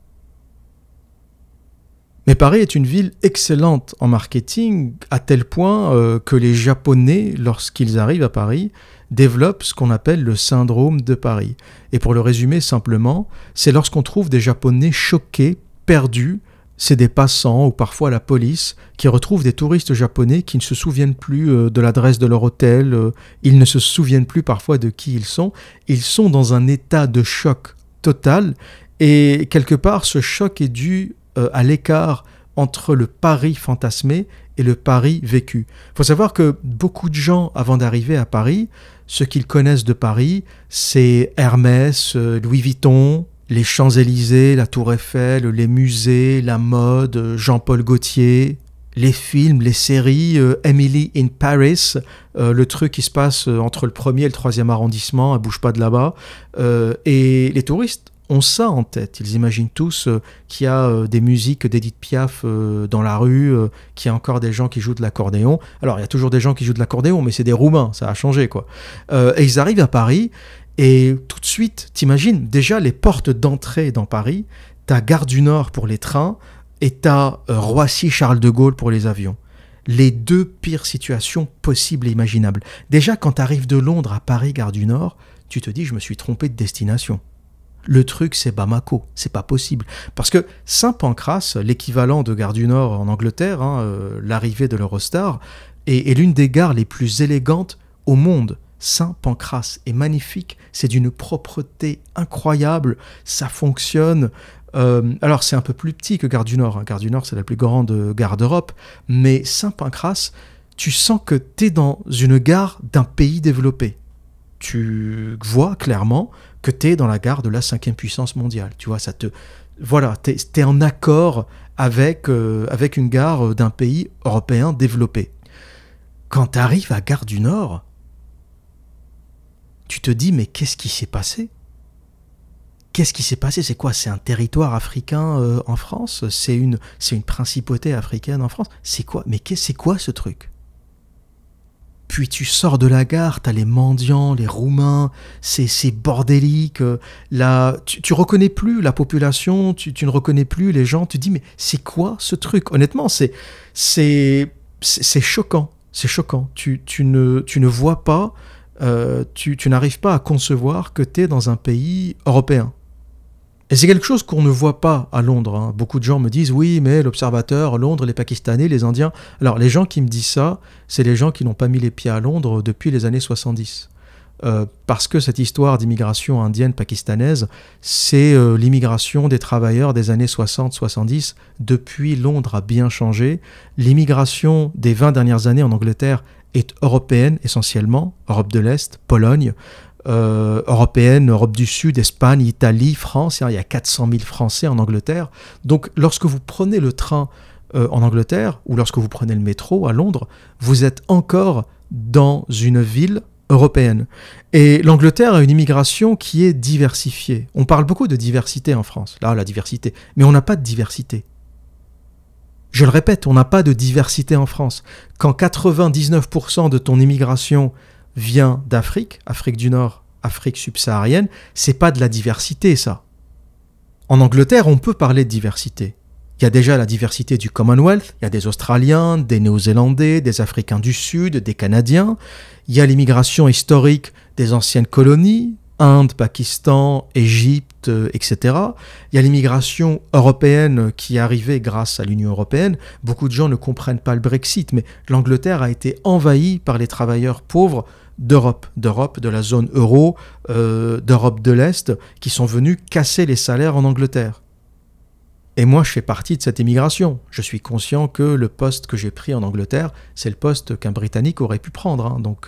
S1: Mais Paris est une ville excellente en marketing, à tel point que les Japonais, lorsqu'ils arrivent à Paris, développent ce qu'on appelle le syndrome de Paris. Et pour le résumer simplement, c'est lorsqu'on trouve des Japonais choqués, perdus, c'est des passants ou parfois la police qui retrouvent des touristes japonais qui ne se souviennent plus de l'adresse de leur hôtel, ils ne se souviennent plus parfois de qui ils sont dans un état de choc total et quelque part ce choc est dû à l'écart entre le Paris fantasmé et le Paris vécu. Il faut savoir que beaucoup de gens avant d'arriver à Paris, ce qu'ils connaissent de Paris, c'est Hermès, Louis Vuitton, les Champs-Élysées, la Tour Eiffel, les musées, la mode, Jean-Paul Gaultier, les films, les séries, Emily in Paris, le truc qui se passe entre le 1er et le 3e arrondissement, elle bouge pas de là-bas. Et les touristes ont ça en tête. Ils imaginent tous qu'il y a des musiques d'Edith Piaf dans la rue, qu'il y a encore des gens qui jouent de l'accordéon. Alors, il y a toujours des gens qui jouent de l'accordéon, mais c'est des Roumains, ça a changé, quoi. Et ils arrivent à Paris. Et tout de suite, t'imagines, déjà les portes d'entrée dans Paris, t'as Gare du Nord pour les trains et t'as Roissy-Charles de Gaulle pour les avions. Les deux pires situations possibles et imaginables. Déjà, quand t'arrives de Londres à Paris, Gare du Nord, tu te dis, je me suis trompé de destination. Le truc, c'est Bamako, c'est pas possible. Parce que Saint-Pancras, l'équivalent de Gare du Nord en Angleterre, l'arrivée de l'Eurostar, est l'une des gares les plus élégantes au monde. Saint-Pancras est magnifique, c'est d'une propreté incroyable, ça fonctionne. Alors c'est un peu plus petit que Gare du Nord, Gare du Nord c'est la plus grande gare d'Europe, mais Saint-Pancras, tu sens que tu es dans une gare d'un pays développé. Tu vois clairement que tu es dans la gare de la 5e puissance mondiale. Tu vois, voilà, t'es en accord avec une gare d'un pays européen développé. Quand tu arrives à Gare du Nord, tu te dis, mais qu'est-ce qui s'est passé? Qu'est-ce qui s'est passé? C'est quoi? C'est un territoire africain en France? C'est une principauté africaine en France? C'est quoi? Mais c'est quoi ce truc? Puis tu sors de la gare, t'as les mendiants, les Roumains, c'est bordélique. Là, tu reconnais plus la population, tu ne reconnais plus les gens. Tu te dis, mais c'est quoi ce truc? Honnêtement, c'est choquant. C'est choquant. Tu ne vois pas... tu n'arrives pas à concevoir que tu es dans un pays européen. Et c'est quelque chose qu'on ne voit pas à Londres. Hein. Beaucoup de gens me disent, oui, mais l'Observateur, Londres, les Pakistanais, les Indiens... Alors, les gens qui me disent ça, c'est les gens qui n'ont pas mis les pieds à Londres depuis les années 70. Parce que cette histoire d'immigration indienne pakistanaise, c'est l'immigration des travailleurs des années 60-70. Depuis, Londres a bien changé. L'immigration des 20 dernières années en Angleterre est européenne essentiellement, Europe de l'Est, Pologne, européenne, Europe du Sud, Espagne, Italie, France. Il y a 400 000 Français en Angleterre. Donc lorsque vous prenez le train en Angleterre ou lorsque vous prenez le métro à Londres, vous êtes encore dans une ville européenne. Et l'Angleterre a une immigration qui est diversifiée. On parle beaucoup de diversité en France, là la diversité, mais on n'a pas de diversité. Je le répète, on n'a pas de diversité en France. Quand 99% de ton immigration vient d'Afrique, Afrique du Nord, Afrique subsaharienne, c'est pas de la diversité, ça. En Angleterre, on peut parler de diversité. Il y a déjà la diversité du Commonwealth, il y a des Australiens, des Néo-Zélandais, des Africains du Sud, des Canadiens. Il y a l'immigration historique des anciennes colonies, Inde, Pakistan, Égypte, etc. Il y a l'immigration européenne qui est arrivée grâce à l'Union européenne. Beaucoup de gens ne comprennent pas le Brexit, mais l'Angleterre a été envahie par les travailleurs pauvres d'Europe, de la zone euro, d'Europe de l'Est, qui sont venus casser les salaires en Angleterre. Et moi, je fais partie de cette immigration. Je suis conscient que le poste que j'ai pris en Angleterre, c'est le poste qu'un Britannique aurait pu prendre. Hein. Donc,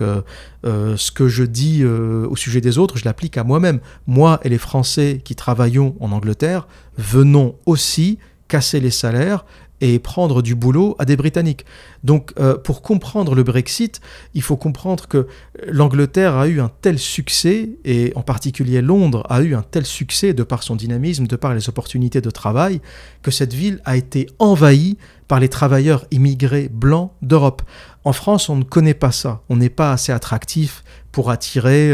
S1: ce que je dis au sujet des autres, je l'applique à moi-même. Moi et les Français qui travaillons en Angleterre, venons aussi casser les salaires et prendre du boulot à des Britanniques. Donc, pour comprendre le Brexit, il faut comprendre que l'Angleterre a eu un tel succès, et en particulier Londres a eu un tel succès de par son dynamisme, de par les opportunités de travail, que cette ville a été envahie par les travailleurs immigrés blancs d'Europe. En France, on ne connaît pas ça. On n'est pas assez attractif pour attirer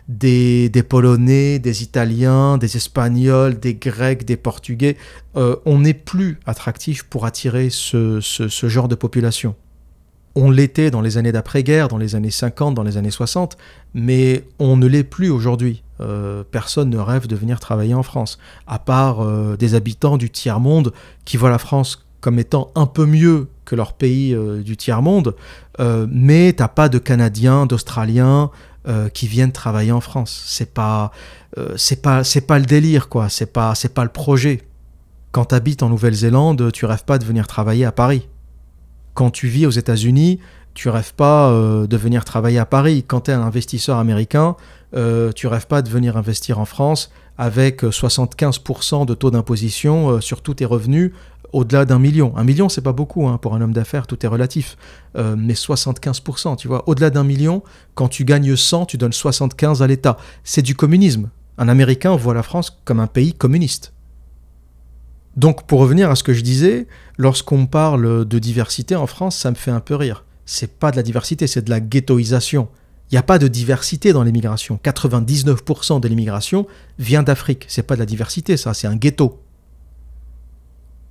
S1: des Polonais, des Italiens, des Espagnols, des Grecs, des Portugais. On n'est plus attractif pour attirer ce genre de population. On l'était dans les années d'après-guerre, dans les années 50, dans les années 60, mais on ne l'est plus aujourd'hui. Personne ne rêve de venir travailler en France, à part des habitants du tiers-monde qui voient la France comme étant un peu mieux que leur pays du tiers-monde, mais t'as pas de Canadiens, d'Australiens qui viennent travailler en France. C'est pas le délire, quoi. C'est pas le projet. Quand t'habites en Nouvelle-Zélande, tu rêves pas de venir travailler à Paris. Quand tu vis aux États-Unis, tu rêves pas de venir travailler à Paris. Quand tu es un investisseur américain, tu rêves pas de venir investir en France avec 75% de taux d'imposition sur tous tes revenus au-delà d'1 million. 1 million, c'est pas beaucoup pour un homme d'affaires, tout est relatif. Mais 75%, tu vois, au-delà d'1 million, quand tu gagnes 100, tu donnes 75 à l'État. C'est du communisme. Un Américain voit la France comme un pays communiste. Donc, pour revenir à ce que je disais, lorsqu'on parle de diversité en France, ça me fait un peu rire. C'est pas de la diversité, c'est de la ghettoisation. Il n'y a pas de diversité dans l'immigration. 99% de l'immigration vient d'Afrique. C'est pas de la diversité, ça, c'est un ghetto.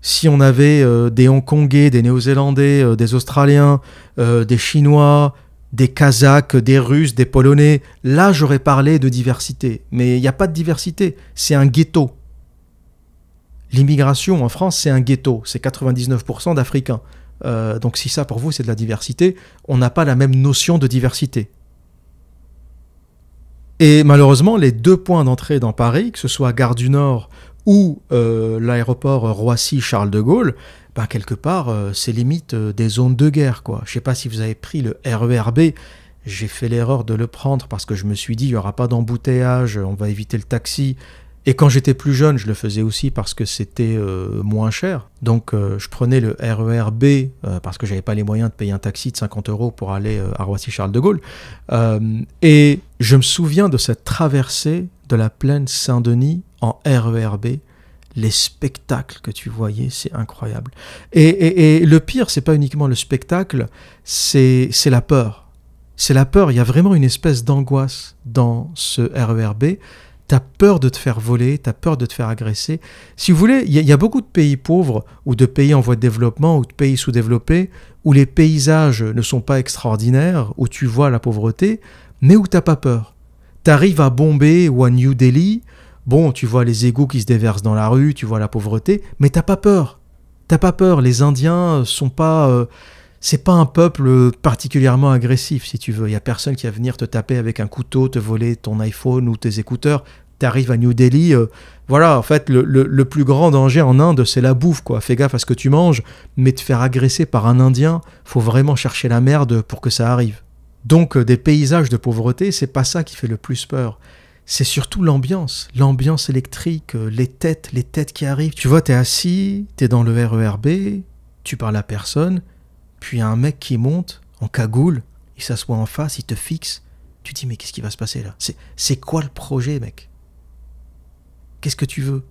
S1: Si on avait des Hongkongais, des Néo-Zélandais, des Australiens, des Chinois, des Kazakhs, des Russes, des Polonais, là j'aurais parlé de diversité. Mais il n'y a pas de diversité, c'est un ghetto. L'immigration en France, c'est un ghetto, c'est 99% d'Africains. Donc si ça pour vous c'est de la diversité, on n'a pas la même notion de diversité. Et malheureusement, les deux points d'entrée dans Paris, que ce soit Gare du Nord ou l'aéroport Roissy-Charles de Gaulle, quelque part, c'est limite des zones de guerre, quoi. Je ne sais pas si vous avez pris le RER B, j'ai fait l'erreur de le prendre parce que je me suis dit, il n'y aura pas d'embouteillage, on va éviter le taxi. Et quand j'étais plus jeune, je le faisais aussi parce que c'était moins cher. Donc je prenais le RER B parce que j'avais pas les moyens de payer un taxi de 50 € pour aller à Roissy-Charles de Gaulle. Et je me souviens de cette traversée de la plaine Saint-Denis en RER B. Les spectacles que tu voyais, c'est incroyable. Et le pire, c'est pas uniquement le spectacle, c'est la peur. C'est la peur, il y a vraiment une espèce d'angoisse dans ce RER B. T'as peur de te faire voler, t'as peur de te faire agresser. Si vous voulez, il y a beaucoup de pays pauvres ou de pays en voie de développement ou de pays sous-développés où les paysages ne sont pas extraordinaires, où tu vois la pauvreté, mais où t'as pas peur. T'arrives à Bombay ou à New Delhi, bon, tu vois les égouts qui se déversent dans la rue, tu vois la pauvreté, mais t'as pas peur. T'as pas peur. Les Indiens sont pas... c'est pas un peuple particulièrement agressif, si tu veux. Il n'y a personne qui va venir te taper avec un couteau, te voler ton iPhone ou tes écouteurs. Tu arrives à New Delhi, voilà, en fait, le plus grand danger en Inde, c'est la bouffe, quoi. Fais gaffe à ce que tu manges, mais te faire agresser par un Indien, faut vraiment chercher la merde pour que ça arrive. Donc, des paysages de pauvreté, c'est pas ça qui fait le plus peur. C'est surtout l'ambiance électrique, les têtes qui arrivent. Tu vois, t'es assis, t'es dans le RER B, tu parles à personne, puis il y a un mec qui monte en cagoule, il s'assoit en face, il te fixe. Tu te dis, mais qu'est-ce qui va se passer là ? C'est quoi le projet, mec ? Qu'est-ce que tu veux ?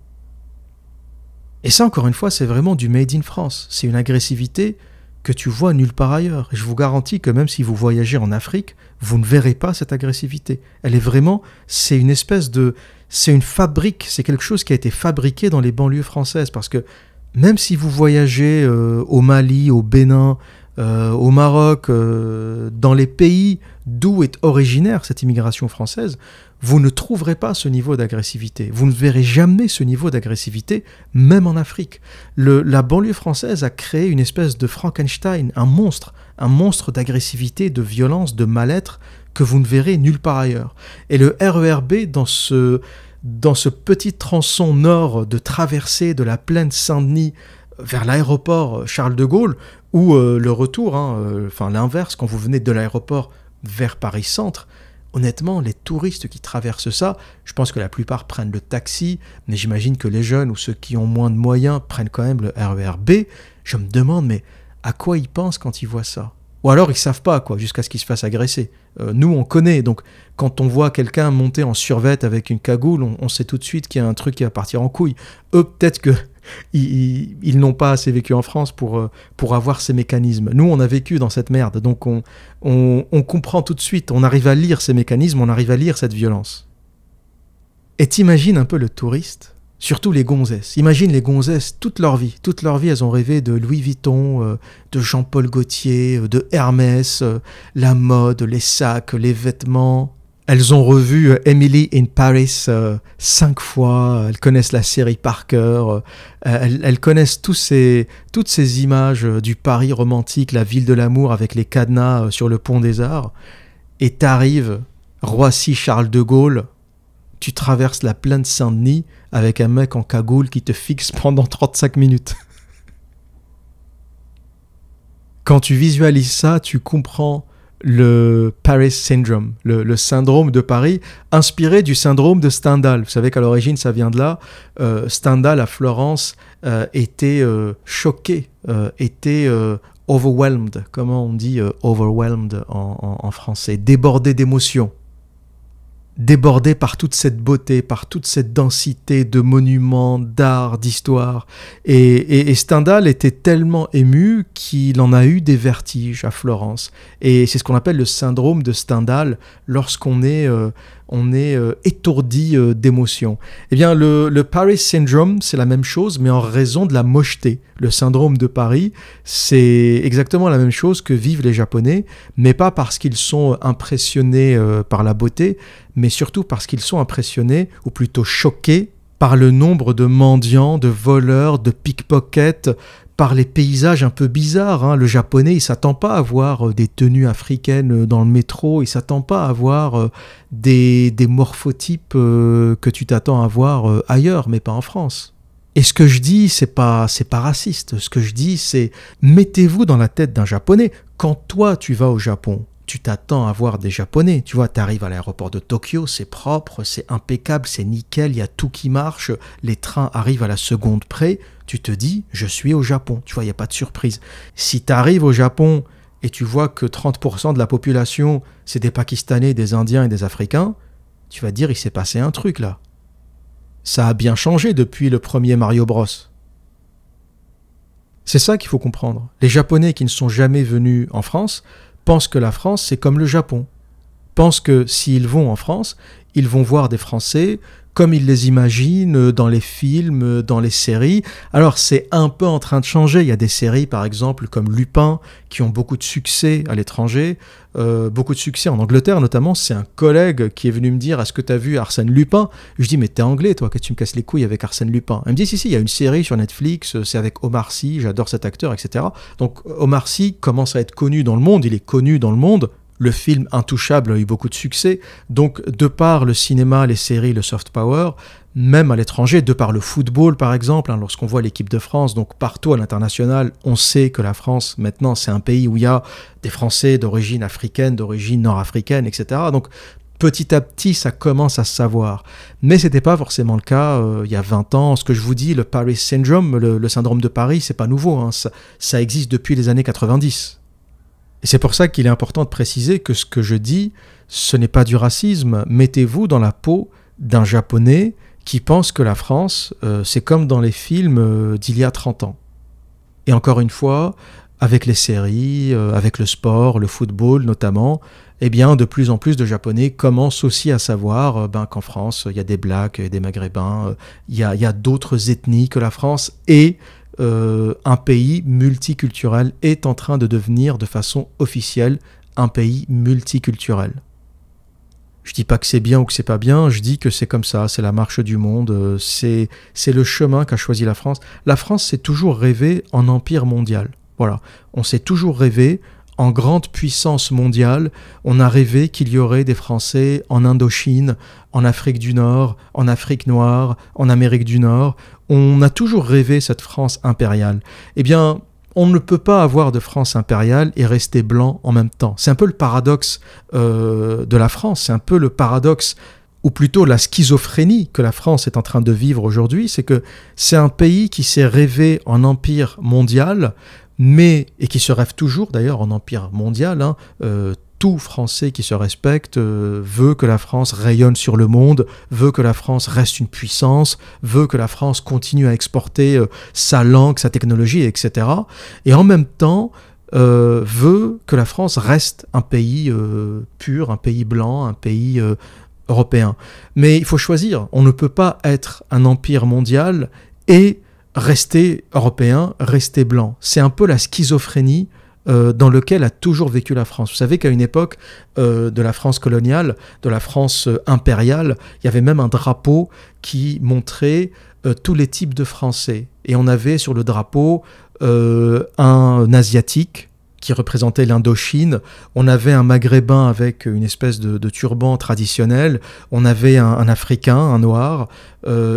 S1: Et ça, encore une fois, c'est vraiment du made in France. C'est une agressivité que tu vois nulle part ailleurs. Et je vous garantis que même si vous voyagez en Afrique, vous ne verrez pas cette agressivité. Elle est vraiment, c'est une espèce de... C'est une fabrique, c'est quelque chose qui a été fabriqué dans les banlieues françaises. Parce que même si vous voyagez au Mali, au Bénin, au Maroc, dans les pays d'où est originaire cette immigration française, vous ne trouverez pas ce niveau d'agressivité. Vous ne verrez jamais ce niveau d'agressivité, même en Afrique. La banlieue française a créé une espèce de Frankenstein, un monstre d'agressivité, de violence, de mal-être que vous ne verrez nulle part ailleurs. Et le RER B, dans ce petit tronçon nord de traversée de la plaine Saint-Denis vers l'aéroport Charles de Gaulle, ou le retour, l'inverse, quand vous venez de l'aéroport vers Paris-Centre, honnêtement, les touristes qui traversent ça, je pense que la plupart prennent le taxi, mais j'imagine que les jeunes ou ceux qui ont moins de moyens prennent quand même le RER B. Je me demande, mais à quoi ils pensent quand ils voient ça ? Ou alors ils savent pas, quoi, jusqu'à ce qu'ils se fassent agresser. Nous, on connaît, donc quand on voit quelqu'un monter en survêt avec une cagoule, on sait tout de suite qu'il y a un truc qui va partir en couille. Eux, peut-être que ils n'ont pas assez vécu en France pour avoir ces mécanismes. Nous, on a vécu dans cette merde, donc on comprend tout de suite, on arrive à lire ces mécanismes, on arrive à lire cette violence. Et t'imagines un peu le touriste, surtout les gonzesses. Imagine les gonzesses, toute leur vie, elles ont rêvé de Louis Vuitton, de Jean-Paul Gaultier, de Hermès, la mode, les sacs, les vêtements. Elles ont revu Emily in Paris 5 fois, elles connaissent la série par cœur, elles connaissent toutes ces images du Paris romantique, la ville de l'amour avec les cadenas sur le pont des Arts. Et t'arrives, Roissy-Charles de Gaulle, tu traverses la plaine Saint-Denis avec un mec en cagoule qui te fixe pendant 35 minutes. Quand tu visualises ça, tu comprends le Paris Syndrome, le syndrome de Paris, inspiré du syndrome de Stendhal. Vous savez qu'à l'origine, ça vient de là. Stendhal, à Florence, était choqué, était overwhelmed. Comment on dit overwhelmed en français? Débordé d'émotions. Débordé par toute cette beauté, par toute cette densité de monuments, d'art, d'histoire. Et Stendhal était tellement ému qu'il en a eu des vertiges à Florence. Et c'est ce qu'on appelle le syndrome de Stendhal lorsqu'on est étourdi d'émotions. Eh bien, le Paris Syndrome, c'est la même chose, mais en raison de la mocheté. Le syndrome de Paris, c'est exactement la même chose que vivent les Japonais, mais pas parce qu'ils sont impressionnés par la beauté, mais surtout parce qu'ils sont impressionnés, ou plutôt choqués, par le nombre de mendiants, de voleurs, de pickpockets, par les paysages un peu bizarres. Hein. Le Japonais, il ne s'attend pas à voir des tenues africaines dans le métro, il ne s'attend pas à voir des morphotypes que tu t'attends à voir ailleurs, mais pas en France. Et ce que je dis, c'est pas raciste. Ce que je dis, c'est mettez-vous dans la tête d'un Japonais. Quand toi, tu vas au Japon, tu t'attends à voir des Japonais. Tu vois, tu arrives à l'aéroport de Tokyo, c'est propre, c'est impeccable, c'est nickel, il y a tout qui marche, les trains arrivent à la seconde près. Tu te dis, je suis au Japon. Tu vois, il n'y a pas de surprise. Si tu arrives au Japon et tu vois que 30% de la population, c'est des Pakistanais, des Indiens et des Africains, tu vas te dire, il s'est passé un truc là. Ça a bien changé depuis le premier Mario Bros. C'est ça qu'il faut comprendre. Les Japonais qui ne sont jamais venus en France pensent que la France, c'est comme le Japon. Pensent que s'ils vont en France, ils vont voir des Français comme ils les imaginent dans les films, dans les séries. Alors c'est un peu en train de changer. Il y a des séries par exemple comme Lupin qui ont beaucoup de succès à l'étranger, beaucoup de succès en Angleterre notamment. C'est un collègue qui est venu me dire « Est-ce que tu as vu Arsène Lupin ?» Je dis « Mais t'es anglais toi, que tu me casses les couilles avec Arsène Lupin ?» Elle me dit « Si, il y a une série sur Netflix, c'est avec Omar Sy, j'adore cet acteur, etc. » Donc Omar Sy commence à être connu dans le monde, il est connu dans le monde. Le film Intouchable a eu beaucoup de succès, donc de par le cinéma, les séries, le soft power, même à l'étranger, de par le football par exemple, hein, lorsqu'on voit l'équipe de France, donc partout à l'international, on sait que la France maintenant c'est un pays où il y a des Français d'origine africaine, d'origine nord-africaine, etc. Donc petit à petit ça commence à se savoir, mais c'était pas forcément le cas il y a 20 ans. Ce que je vous dis, le Paris Syndrome, le syndrome de Paris, c'est pas nouveau, hein, ça existe depuis les années 90. Et c'est pour ça qu'il est important de préciser que ce que je dis, ce n'est pas du racisme. Mettez-vous dans la peau d'un Japonais qui pense que la France, c'est comme dans les films d'il y a 30 ans. Et encore une fois, avec les séries, avec le sport, le football notamment, eh bien, de plus en plus de Japonais commencent aussi à savoir qu'en France, il y a des Blacks, des Maghrébins, il y a d'autres ethnies que la France, et un pays multiculturel est en train de devenir de façon officielle un pays multiculturel. Je dis pas que c'est bien ou que c'est pas bien, je dis que c'est comme ça, c'est la marche du monde, c'est le chemin qu'a choisi la France. La France s'est toujours rêvée en empire mondial. Voilà, on s'est toujours rêvé en grande puissance mondiale. On a rêvé qu'il y aurait des Français en Indochine, en Afrique du Nord, en Afrique noire, en Amérique du Nord. On a toujours rêvé cette France impériale. Eh bien, on ne peut pas avoir de France impériale et rester blanc en même temps. C'est un peu le paradoxe de la France, c'est un peu le paradoxe, ou plutôt la schizophrénie que la France est en train de vivre aujourd'hui, c'est que c'est un pays qui s'est rêvé en empire mondial, et qui se rêve toujours d'ailleurs en empire mondial, hein, tout Français qui se respecte veut que la France rayonne sur le monde, veut que la France reste une puissance, veut que la France continue à exporter sa langue, sa technologie, etc. Et en même temps, veut que la France reste un pays pur, un pays blanc, un pays européen. Mais il faut choisir. On ne peut pas être un empire mondial et rester européen, rester blanc. C'est un peu la schizophrénie dans lequel a toujours vécu la France. Vous savez qu'à une époque de la France coloniale, de la France impériale, il y avait même un drapeau qui montrait tous les types de Français. Et on avait sur le drapeau un Asiatique qui représentait l'Indochine, on avait un Maghrébin avec une espèce de turban traditionnel, on avait un Africain, un Noir,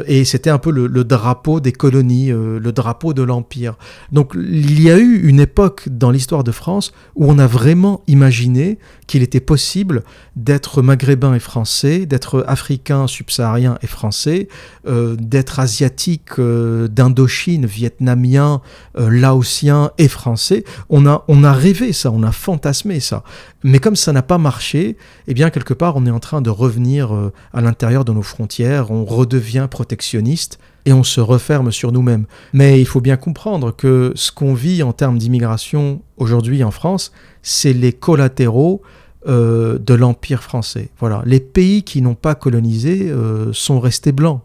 S1: et c'était un peu le drapeau des colonies, le drapeau de l'Empire. Donc il y a eu une époque dans l'histoire de France où on a vraiment imaginé qu'il était possible d'être maghrébin et français, d'être africain, subsaharien et français, d'être asiatique, d'Indochine, vietnamien, laotien et français. On a rêvé ça, on a fantasmé ça. Mais comme ça n'a pas marché, eh bien quelque part on est en train de revenir à l'intérieur de nos frontières, on redevient protectionniste et on se referme sur nous-mêmes. Mais il faut bien comprendre que ce qu'on vit en termes d'immigration aujourd'hui en France, c'est les collatéraux de l'Empire français. Voilà. Les pays qui n'ont pas colonisé sont restés blancs.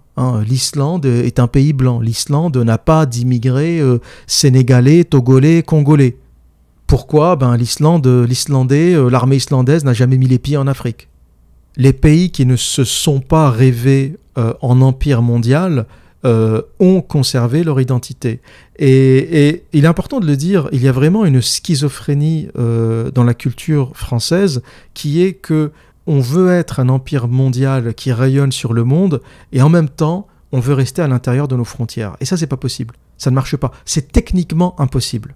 S1: L'Islande est un pays blanc. L'Islande n'a pas d'immigrés sénégalais, togolais, congolais. Pourquoi ? L'Islandais, l'armée islandaise n'a jamais mis les pieds en Afrique. Les pays qui ne se sont pas rêvés en empire mondial ont conservé leur identité. Et il est important de le dire, il y a vraiment une schizophrénie dans la culture française qui est que on veut être un empire mondial qui rayonne sur le monde et en même temps, on veut rester à l'intérieur de nos frontières. Et ça, c'est pas possible. Ça ne marche pas. C'est techniquement impossible.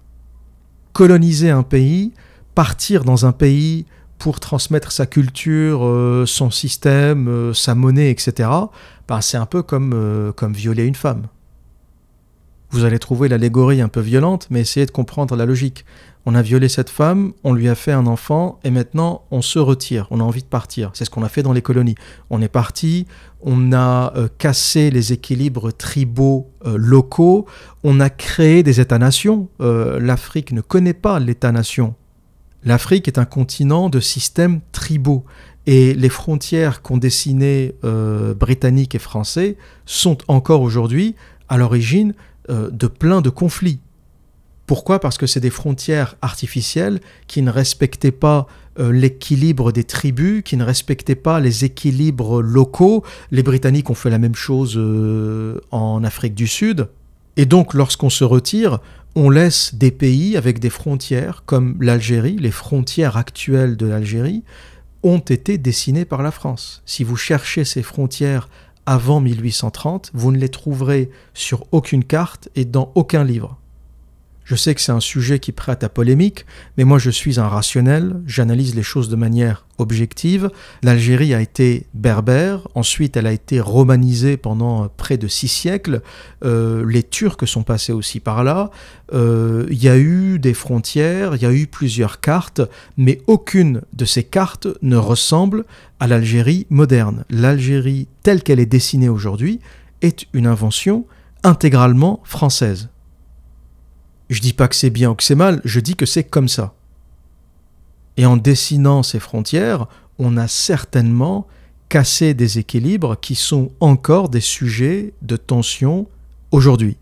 S1: Coloniser un pays, partir dans un pays pour transmettre sa culture, son système, sa monnaie, etc., c'est un peu comme violer une femme. Vous allez trouver l'allégorie un peu violente, mais essayez de comprendre la logique. On a violé cette femme, on lui a fait un enfant, et maintenant on se retire, on a envie de partir. C'est ce qu'on a fait dans les colonies. On est parti, on a cassé les équilibres tribaux locaux, on a créé des États-nations. L'Afrique ne connaît pas l'État-nation. L'Afrique est un continent de systèmes tribaux. Et les frontières qu'ont dessinées Britanniques et Français sont encore aujourd'hui à l'origine de plein de conflits. Pourquoi ? Parce que c'est des frontières artificielles qui ne respectaient pas l'équilibre des tribus, qui ne respectaient pas les équilibres locaux. Les Britanniques ont fait la même chose en Afrique du Sud. Et donc, lorsqu'on se retire, on laisse des pays avec des frontières comme l'Algérie. Les frontières actuelles de l'Algérie ont été dessinées par la France. Si vous cherchez ces frontières avant 1830, vous ne les trouverez sur aucune carte et dans aucun livre. Je sais que c'est un sujet qui prête à polémique, mais moi je suis un rationnel, j'analyse les choses de manière objective. L'Algérie a été berbère, ensuite elle a été romanisée pendant près de 6 siècles. Les Turcs sont passés aussi par là. Il y a eu des frontières, il y a eu plusieurs cartes, mais aucune de ces cartes ne ressemble à l'Algérie moderne. L'Algérie telle qu'elle est dessinée aujourd'hui est une invention intégralement française. Je dis pas que c'est bien ou que c'est mal, je dis que c'est comme ça. Et en dessinant ces frontières, on a certainement cassé des équilibres qui sont encore des sujets de tension aujourd'hui.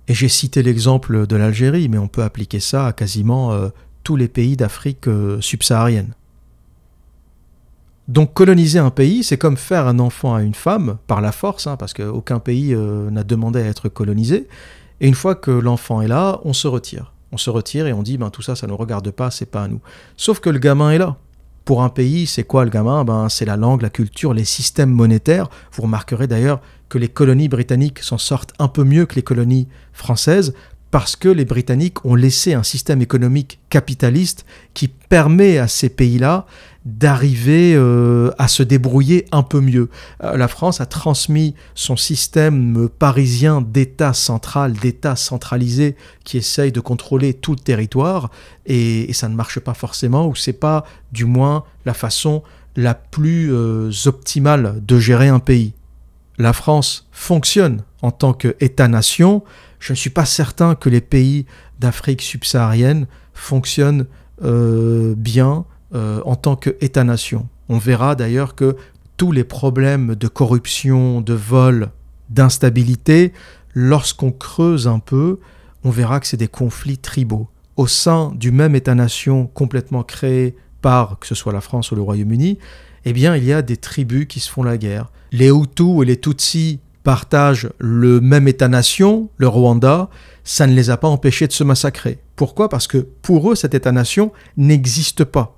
S1: Et j'ai cité l'exemple de l'Algérie, mais on peut appliquer ça à quasiment tous les pays d'Afrique subsaharienne. Donc coloniser un pays, c'est comme faire un enfant à une femme, par la force, parce qu'aucun pays n'a demandé à être colonisé. Et une fois que l'enfant est là, on se retire. On se retire et on dit, tout ça, ça ne nous regarde pas, c'est pas à nous. Sauf que le gamin est là. Pour un pays, c'est quoi le gamin ? C'est la langue, la culture, les systèmes monétaires. Vous remarquerez d'ailleurs que les colonies britanniques s'en sortent un peu mieux que les colonies françaises parce que les Britanniques ont laissé un système économique capitaliste qui permet à ces pays-là d'arriver à se débrouiller un peu mieux. La France a transmis son système parisien d'État central, d'État centralisé qui essaye de contrôler tout le territoire et ça ne marche pas forcément ou c'est pas du moins la façon la plus optimale de gérer un pays. La France fonctionne en tant qu'État-nation. Je ne suis pas certain que les pays d'Afrique subsaharienne fonctionnent bien en tant qu'État-nation. On verra d'ailleurs que tous les problèmes de corruption, de vol, d'instabilité, lorsqu'on creuse un peu, on verra que c'est des conflits tribaux. au sein du même État-nation complètement créé par, que ce soit la France ou le Royaume-Uni, eh bien, il y a des tribus qui se font la guerre. Les Hutus et les Tutsis partagent le même État-nation, le Rwanda, ça ne les a pas empêchés de se massacrer. Pourquoi ? Parce que pour eux, cet État-nation n'existe pas.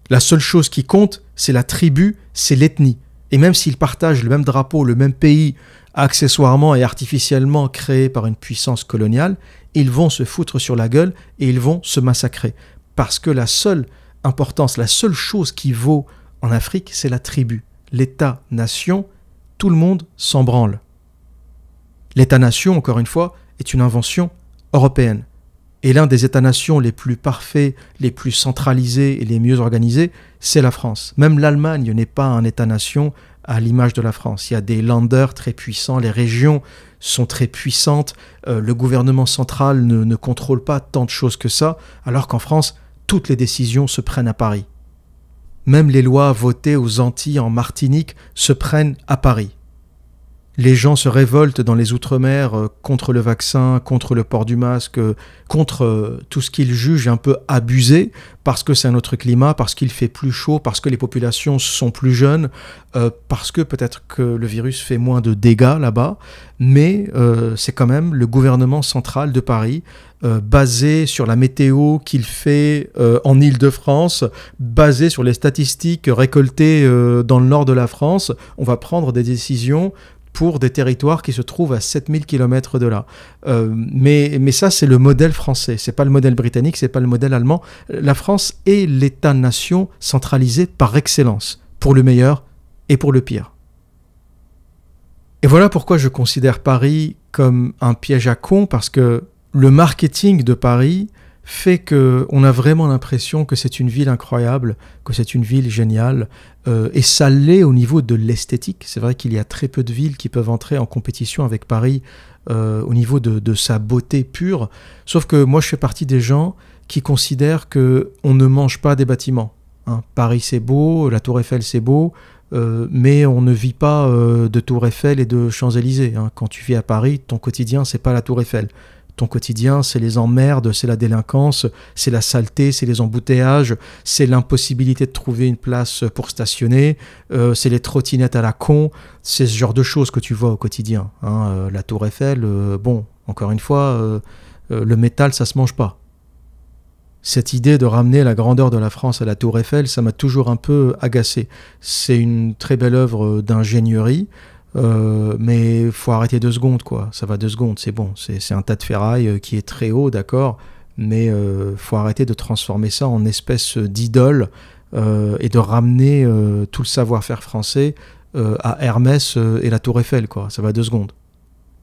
S1: La seule chose qui compte, c'est la tribu, c'est l'ethnie. Et même s'ils partagent le même drapeau, le même pays, accessoirement et artificiellement créé par une puissance coloniale, ils vont se foutre sur la gueule et ils vont se massacrer. Parce que la seule importance, la seule chose qui vaut en Afrique, c'est la tribu. L'État-nation, tout le monde s'en branle. L'État-nation, encore une fois, est une invention européenne. Et l'un des États-nations les plus parfaits, les plus centralisés et les mieux organisés, c'est la France. Même l'Allemagne n'est pas un État-nation à l'image de la France. Il y a des Länder très puissants, les régions sont très puissantes, le gouvernement central ne contrôle pas tant de choses que ça, alors qu'en France, toutes les décisions se prennent à Paris. Même les lois votées aux Antilles, en Martinique, se prennent à Paris. Les gens se révoltent dans les Outre-mer contre le vaccin, contre le port du masque, contre tout ce qu'ils jugent un peu abusé, parce que c'est un autre climat, parce qu'il fait plus chaud, parce que les populations sont plus jeunes, parce que peut-être que le virus fait moins de dégâts là-bas, mais c'est quand même le gouvernement central de Paris, basé sur la météo qu'il fait en Île-de-France, basé sur les statistiques récoltées dans le nord de la France, on va prendre des décisions pour des territoires qui se trouvent à 7000 km de là. Mais ça, c'est le modèle français. C'est pas le modèle britannique, c'est pas le modèle allemand. La France est l'État-nation centralisé par excellence, pour le meilleur et pour le pire. Et voilà pourquoi je considère Paris comme un piège à cons, parce que le marketing de Paris fait qu'on a vraiment l'impression que c'est une ville incroyable, que c'est une ville géniale, et ça l'est au niveau de l'esthétique. C'est vrai qu'il y a très peu de villes qui peuvent entrer en compétition avec Paris au niveau de sa beauté pure, sauf que moi je fais partie des gens qui considèrent qu'on ne mange pas des bâtiments. Hein. Paris c'est beau, la Tour Eiffel c'est beau, mais on ne vit pas de Tour Eiffel et de Champs-Élysées. Hein. Quand tu vis à Paris, ton quotidien c'est pas la Tour Eiffel. Ton quotidien, c'est les emmerdes, c'est la délinquance, c'est la saleté, c'est les embouteillages, c'est l'impossibilité de trouver une place pour stationner, c'est les trottinettes à la con, c'est ce genre de choses que tu vois au quotidien. Hein. La Tour Eiffel, bon, encore une fois, le métal, ça se mange pas. Cette idée de ramener la grandeur de la France à la Tour Eiffel, ça m'a toujours un peu agacé. C'est une très belle œuvre d'ingénierie, mais il faut arrêter 2 secondes, quoi. Ça va 2 secondes, c'est bon. C'est un tas de ferraille qui est très haut, d'accord, mais faut arrêter de transformer ça en espèce d'idole et de ramener tout le savoir-faire français à Hermès et la Tour Eiffel, quoi. Ça va 2 secondes.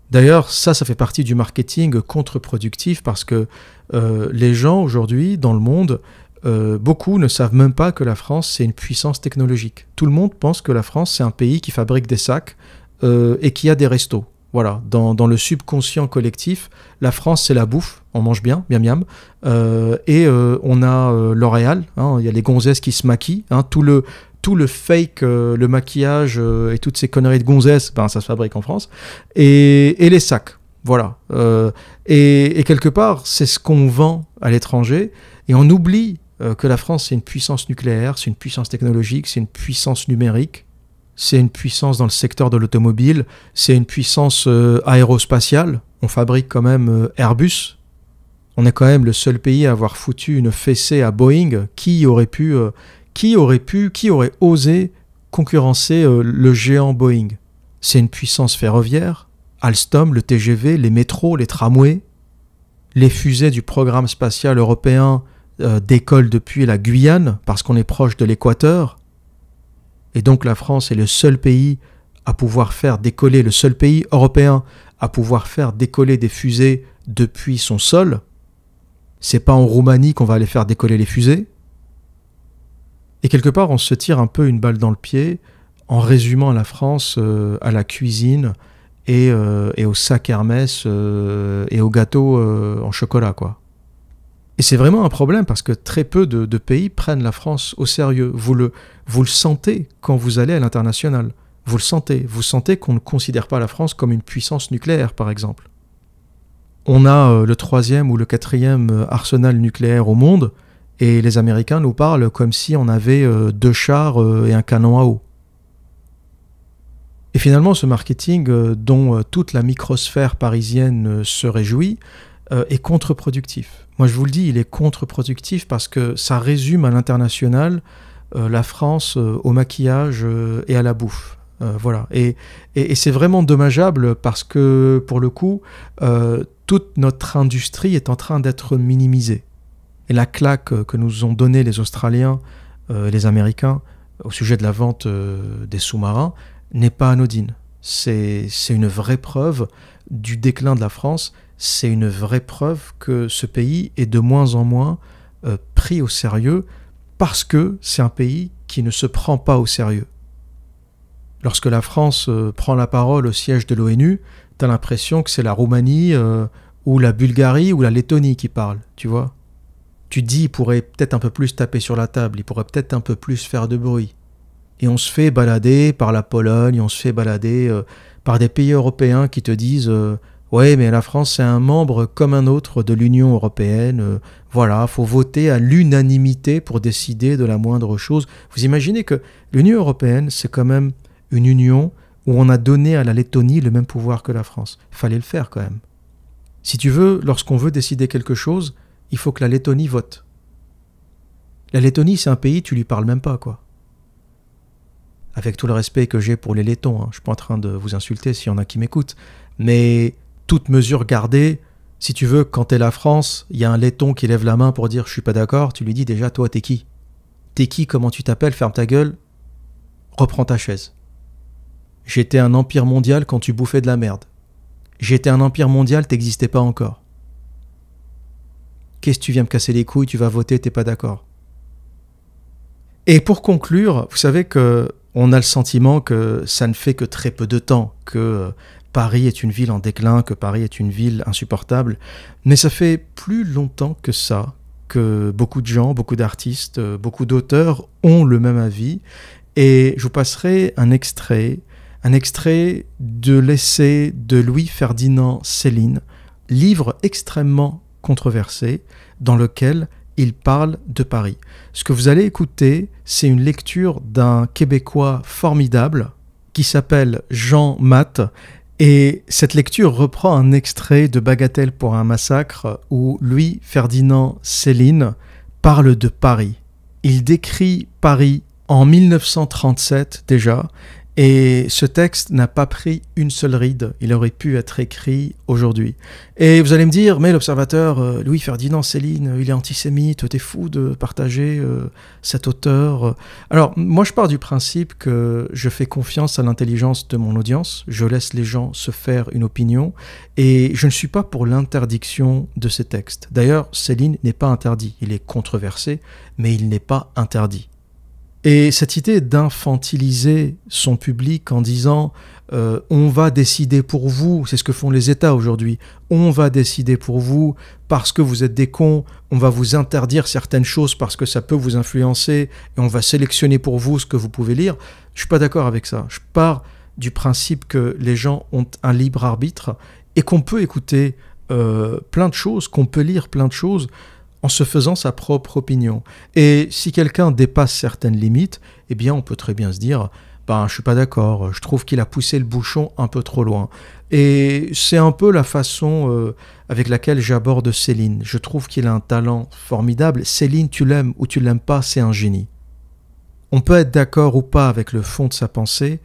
S1: D'ailleurs, ça fait partie du marketing contre-productif parce que les gens aujourd'hui dans le monde, beaucoup ne savent même pas que la France c'est une puissance technologique. Tout le monde pense que la France c'est un pays qui fabrique des sacs et qui a des restos. Voilà, dans le subconscient collectif, la France c'est la bouffe, on mange bien, miam miam, et on a L'Oréal, hein, il y a les gonzesses qui se maquillent, hein, tout le fake, le maquillage et toutes ces conneries de gonzesses, ben, ça se fabrique en France, et les sacs, voilà. Et quelque part, c'est ce qu'on vend à l'étranger, et on oublie que la France c'est une puissance nucléaire, c'est une puissance technologique, c'est une puissance numérique, c'est une puissance dans le secteur de l'automobile, c'est une puissance aérospatiale. On fabrique quand même Airbus. On est quand même le seul pays à avoir foutu une fessée à Boeing. Qui aurait osé concurrencer le géant Boeing? C'est une puissance ferroviaire. Alstom, le TGV, les métros, les tramways, les fusées du programme spatial européen décollent depuis la Guyane parce qu'on est proche de l'équateur. Et donc la France est le seul pays à pouvoir faire décoller, le seul pays européen à pouvoir faire décoller des fusées depuis son sol. C'est pas en Roumanie qu'on va aller faire décoller les fusées. Et quelque part, on se tire un peu une balle dans le pied en résumant la France à la cuisine et au sac Hermès et au gâteau en chocolat, quoi. Et c'est vraiment un problème parce que très peu de pays prennent la France au sérieux. Vous le sentez quand vous allez à l'international. Vous le sentez. Vous sentez qu'on ne considère pas la France comme une puissance nucléaire, par exemple. on a le 3e ou le 4e arsenal nucléaire au monde, et les Américains nous parlent comme si on avait 2 chars et un canon à eau. Et finalement, ce marketing dont toute la microsphère parisienne se réjouit est contre-productif. Moi, je vous le dis, il est contre-productif parce que ça résume à l'international la France au maquillage et à la bouffe. Voilà. Et c'est vraiment dommageable parce que, pour le coup, toute notre industrie est en train d'être minimisée. Et la claque que nous ont donnée les Australiens et les Américains au sujet de la vente des sous-marins n'est pas anodine. C'est une vraie preuve du déclin de la France. C'est une vraie preuve que ce pays est de moins en moins pris au sérieux parce que c'est un pays qui ne se prend pas au sérieux. Lorsque la France prend la parole au siège de l'ONU, t'as l'impression que c'est la Roumanie ou la Bulgarie ou la Lettonie qui parle, tu vois. Tu te dis, il pourrait peut-être un peu plus taper sur la table, il pourrait peut-être un peu plus faire de bruit. Et on se fait balader par la Pologne, on se fait balader par des pays européens qui te disent ouais, mais la France c'est un membre comme un autre de l'Union européenne, voilà, faut voter à l'unanimité pour décider de la moindre chose. Vous imaginez que l'Union européenne, c'est quand même une union où on a donné à la Lettonie le même pouvoir que la France. Il fallait le faire quand même. Si tu veux, lorsqu'on veut décider quelque chose, il faut que la Lettonie vote. La Lettonie, c'est un pays, tu lui parles même pas, quoi. Avec tout le respect que j'ai pour les Lettons, hein. Je ne suis pas en train de vous insulter s'il y en a qui m'écoutent, mais toute mesure gardée, si tu veux, quand t'es la France, il y a un Letton qui lève la main pour dire « je suis pas d'accord », tu lui dis déjà « toi, t'es qui ? T'es qui ? Comment tu t'appelles ? Ferme ta gueule, reprends ta chaise. J'étais un empire mondial quand tu bouffais de la merde. J'étais un empire mondial, t'existais pas encore. Qu'est-ce que tu viens me casser les couilles, tu vas voter, t'es pas d'accord ?» Et pour conclure, vous savez que on a le sentiment que ça ne fait que très peu de temps que Paris est une ville en déclin, que Paris est une ville insupportable. Mais ça fait plus longtemps que ça, que beaucoup de gens, beaucoup d'artistes, beaucoup d'auteurs ont le même avis. Et je vous passerai un extrait de l'essai de Louis-Ferdinand Céline, livre extrêmement controversé, dans lequel il parle de Paris. Ce que vous allez écouter, c'est une lecture d'un Québécois formidable qui s'appelle Jean Matte. Et cette lecture reprend un extrait de Bagatelle pour un massacre où Louis-Ferdinand Céline parle de Paris. Il décrit Paris en 1937 déjà. Et ce texte n'a pas pris une seule ride, il aurait pu être écrit aujourd'hui. Et vous allez me dire, mais l'observateur Louis-Ferdinand Céline, il est antisémite, t'es fou de partager cet auteur. Alors, moi je pars du principe que je fais confiance à l'intelligence de mon audience, je laisse les gens se faire une opinion, et je ne suis pas pour l'interdiction de ces textes. D'ailleurs, Céline n'est pas interdit, il est controversé, mais il n'est pas interdit. Et cette idée d'infantiliser son public en disant on va décider pour vous, c'est ce que font les États aujourd'hui, on va décider pour vous parce que vous êtes des cons, on va vous interdire certaines choses parce que ça peut vous influencer et on va sélectionner pour vous ce que vous pouvez lire, je suis pas d'accord avec ça. Je pars du principe que les gens ont un libre arbitre et qu'on peut écouter plein de choses, qu'on peut lire plein de choses en se faisant sa propre opinion. Et si quelqu'un dépasse certaines limites, eh bien on peut très bien se dire je suis pas d'accord, je trouve qu'il a poussé le bouchon un peu trop loin. Et c'est un peu la façon avec laquelle j'aborde Céline. Je trouve qu'il a un talent formidable. Céline, tu l'aimes ou tu l'aimes pas, c'est un génie. On peut être d'accord ou pas avec le fond de sa pensée,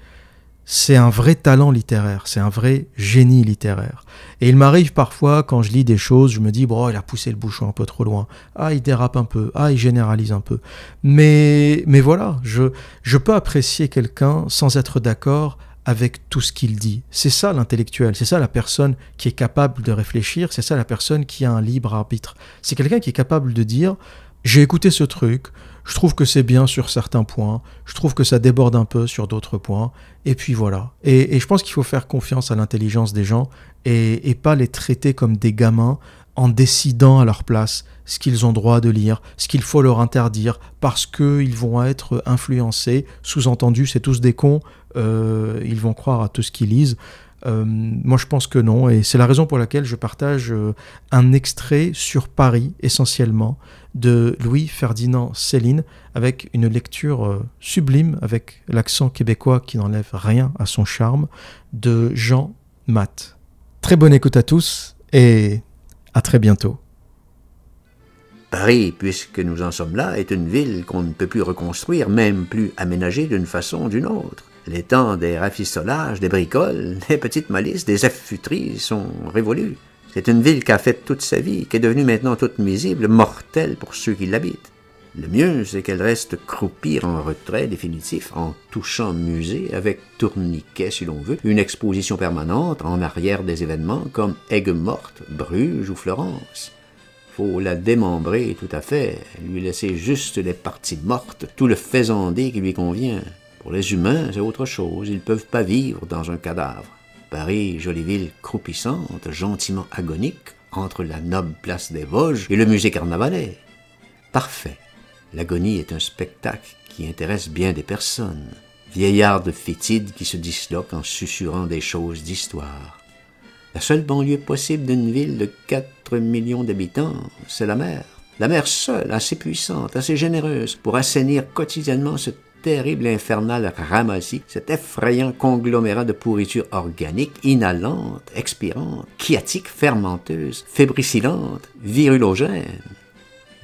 S1: c'est un vrai talent littéraire, c'est un vrai génie littéraire. Et il m'arrive parfois, quand je lis des choses, je me dis, il a poussé le bouchon un peu trop loin. Ah, il dérape un peu. Ah, il généralise un peu. Mais voilà, je peux apprécier quelqu'un sans être d'accord avec tout ce qu'il dit. C'est ça l'intellectuel, c'est ça la personne qui est capable de réfléchir, c'est ça la personne qui a un libre arbitre. C'est quelqu'un qui est capable de dire, j'ai écouté ce truc, je trouve que c'est bien sur certains points, je trouve que ça déborde un peu sur d'autres points, et puis voilà. Et je pense qu'il faut faire confiance à l'intelligence des gens et pas les traiter comme des gamins en décidant à leur place ce qu'ils ont droit de lire, ce qu'il faut leur interdire, parce qu'ils vont être influencés, sous-entendu, c'est tous des cons, ils vont croire à tout ce qu'ils lisent. Moi, je pense que non, et c'est la raison pour laquelle je partage un extrait sur Paris, essentiellement, de Louis-Ferdinand Céline, avec une lecture sublime, avec l'accent québécois qui n'enlève rien à son charme, de Jean Matt. Très bonne écoute à tous, et à très bientôt.
S2: Paris, puisque nous en sommes là, est une ville qu'on ne peut plus reconstruire, même plus aménager d'une façon ou d'une autre. Les temps des rafistolages, des bricoles, des petites malices, des affuteries sont révolus. C'est une ville qui a fait toute sa vie, qui est devenue maintenant toute nuisible, mortelle pour ceux qui l'habitent. Le mieux, c'est qu'elle reste croupir en retrait définitif, en touchant musée, avec tourniquet si l'on veut, une exposition permanente en arrière des événements comme Aigues-Mortes, Bruges ou Florence. Faut la démembrer tout à fait, lui laisser juste les parties mortes, tout le faisandé qui lui convient. Pour les humains, c'est autre chose, ils ne peuvent pas vivre dans un cadavre. Paris, jolie ville croupissante, gentiment agonique, entre la noble place des Vosges et le musée Carnavalet. Parfait. L'agonie est un spectacle qui intéresse bien des personnes. Vieillards fétides qui se disloquent en susurrant des choses d'histoire. La seule banlieue possible d'une ville de 4 millions d'habitants, c'est la mer. La mer seule, assez puissante, assez généreuse, pour assainir quotidiennement ce terrible infernal ramassis, cet effrayant conglomérat de pourriture organique, inhalante, expirante, chiatique, fermenteuse, fébricillante, virulogène.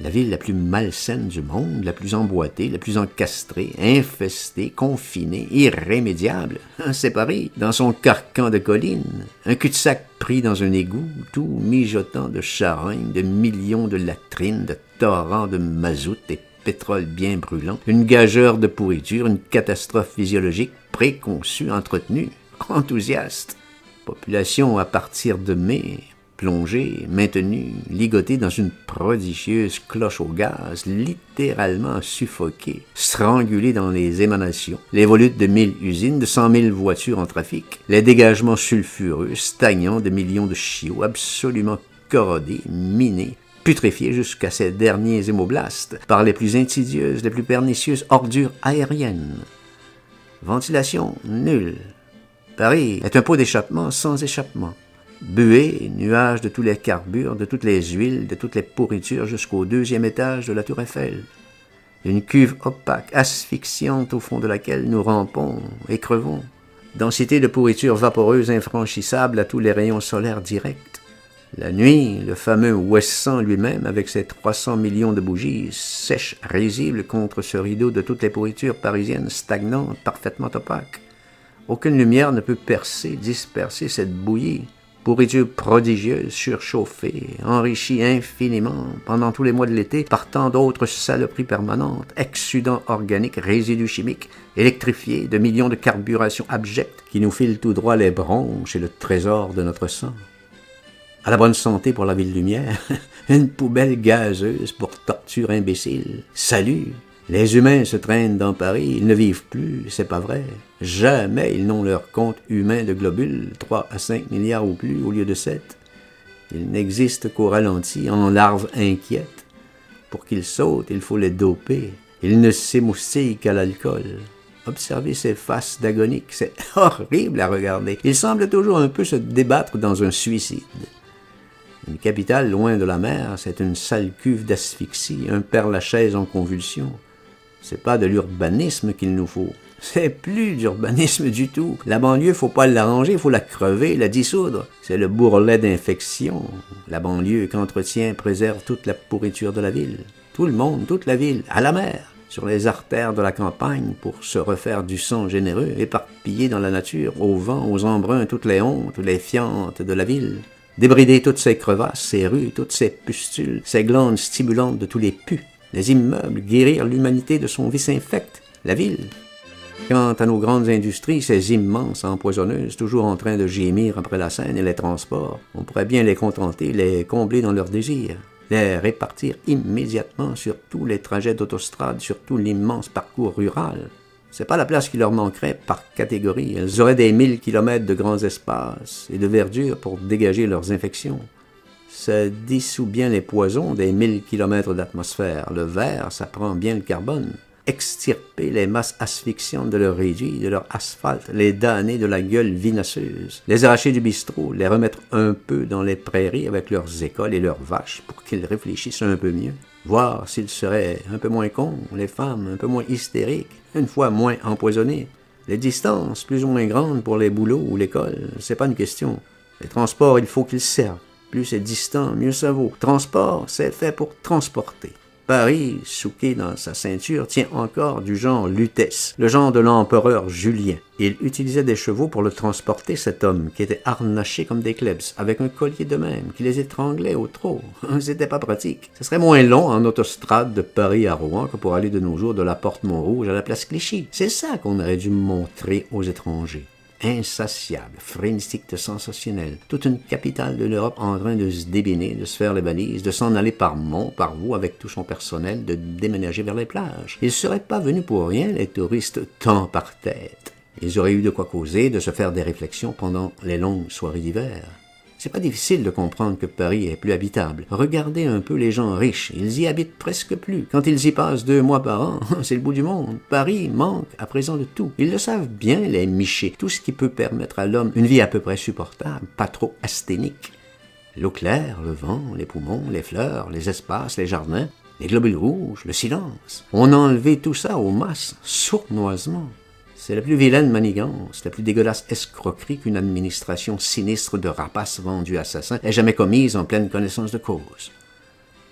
S2: La ville la plus malsaine du monde, la plus emboîtée, la plus encastrée, infestée, confinée, irrémédiable. C'est Paris, dans son carcan de collines, un cul-de-sac pris dans un égout, tout mijotant de charognes, de millions de latrines, de torrents de mazout et pétrole bien brûlant, une gageure de pourriture, une catastrophe physiologique préconçue, entretenue, enthousiaste. Population à partir de mai, plongée, maintenue, ligotée dans une prodigieuse cloche au gaz, littéralement suffoquée, strangulée dans les émanations, les volutes de 1000 usines, de 100 000 voitures en trafic, les dégagements sulfureux, stagnants de millions de chiots, absolument corrodés, minés, putréfiés jusqu'à ces derniers hémoblastes par les plus insidieuses, les plus pernicieuses ordures aériennes. Ventilation nulle. Paris est un pot d'échappement sans échappement. Buée, nuages de tous les carbures, de toutes les huiles, de toutes les pourritures jusqu'au 2e étage de la Tour Eiffel. Une cuve opaque, asphyxiante au fond de laquelle nous rampons et crevons. Densité de pourriture vaporeuse infranchissable à tous les rayons solaires directs. La nuit, le fameux Ouessant lui-même, avec ses 300 millions de bougies, sèche, risible contre ce rideau de toutes les pourritures parisiennes stagnantes, parfaitement opaques. Aucune lumière ne peut percer, disperser cette bouillie. Pourriture prodigieuse, surchauffée, enrichie infiniment pendant tous les mois de l'été par tant d'autres saloperies permanentes, exsudants organiques, résidus chimiques, électrifiés de millions de carburations abjectes qui nous filent tout droit les bronches et le trésor de notre sang. À la bonne santé pour la ville lumière, une poubelle gazeuse pour torture imbécile. Salut! Les humains se traînent dans Paris, ils ne vivent plus, c'est pas vrai. Jamais ils n'ont leur compte humain de globules, 3 à 5 milliards ou plus au lieu de 7. Ils n'existent qu'au ralenti, en larves inquiètes. Pour qu'ils sautent, il faut les doper. Ils ne s'émoustillent qu'à l'alcool. Observez ces faces d'agonique, c'est horrible à regarder. Ils semblent toujours un peu se débattre dans un suicide. Une capitale loin de la mer, c'est une sale cuve d'asphyxie, un Père-Lachaise en convulsion. C'est pas de l'urbanisme qu'il nous faut. C'est plus d'urbanisme du tout. La banlieue, faut pas l'arranger, faut la crever, la dissoudre. C'est le bourrelet d'infection. La banlieue qu'entretient, préserve toute la pourriture de la ville. Tout le monde, toute la ville, à la mer, sur les artères de la campagne pour se refaire du sang généreux, éparpillé dans la nature, au vent, aux embruns, toutes les hontes, les fientes de la ville. Débrider toutes ces crevasses, ces rues, toutes ces pustules, ces glandes stimulantes de tous les pus. Les immeubles, guérir l'humanité de son vice infect, la ville. Quant à nos grandes industries, ces immenses empoisonneuses, toujours en train de gémir après la Seine et les transports, on pourrait bien les contenter, les combler dans leurs désirs, les répartir immédiatement sur tous les trajets d'autostrade, sur tout l'immense parcours rural. C'est pas la place qui leur manquerait par catégorie. Elles auraient des 1000 kilomètres de grands espaces et de verdure pour dégager leurs infections. Ça dissout bien les poisons des 1000 kilomètres d'atmosphère. Le verre, ça prend bien le carbone. extirper les masses asphyxiantes de leurs réduits, de leur asphalte, les damner de la gueule vinaceuses, les arracher du bistrot, les remettre un peu dans les prairies avec leurs écoles et leurs vaches pour qu'ils réfléchissent un peu mieux, voir s'ils seraient un peu moins cons, les femmes un peu moins hystériques, une fois moins empoisonnées. Les distances plus ou moins grandes pour les boulots ou l'école, c'est pas une question. Les transports, il faut qu'ils servent. Plus c'est distant, mieux ça vaut. Transport, c'est fait pour transporter. Paris, souqué dans sa ceinture, tient encore du genre Lutèce, le genre de l'empereur Julien. Il utilisait des chevaux pour le transporter, cet homme, qui était harnaché comme des klebs, avec un collier de même, qui les étranglait au trot. C'était pas pratique. Ce serait moins long en autostrade de Paris à Rouen que pour aller de nos jours de la Porte Montrouge à la place Clichy. C'est ça qu'on aurait dû montrer aux étrangers. Insatiable, frénétique de sensationnel, toute une capitale de l'Europe en train de se débiner, de se faire les valises, de s'en aller par mont, par vous, avec tout son personnel, de déménager vers les plages. Ils ne seraient pas venus pour rien, les touristes, tant par tête. Ils auraient eu de quoi causer, de se faire des réflexions pendant les longues soirées d'hiver. C'est pas difficile de comprendre que Paris est plus habitable. Regardez un peu les gens riches, ils y habitent presque plus. Quand ils y passent 2 mois par an, c'est le bout du monde. Paris manque à présent de tout. Ils le savent bien, les michés. Tout ce qui peut permettre à l'homme une vie à peu près supportable, pas trop asthénique. L'eau claire, le vent, les poumons, les fleurs, les espaces, les jardins, les globules rouges, le silence. On a enlevé tout ça aux masses, sournoisement. C'est la plus vilaine manigance, la plus dégueulasse escroquerie qu'une administration sinistre de rapaces vendus assassins ait jamais commise en pleine connaissance de cause.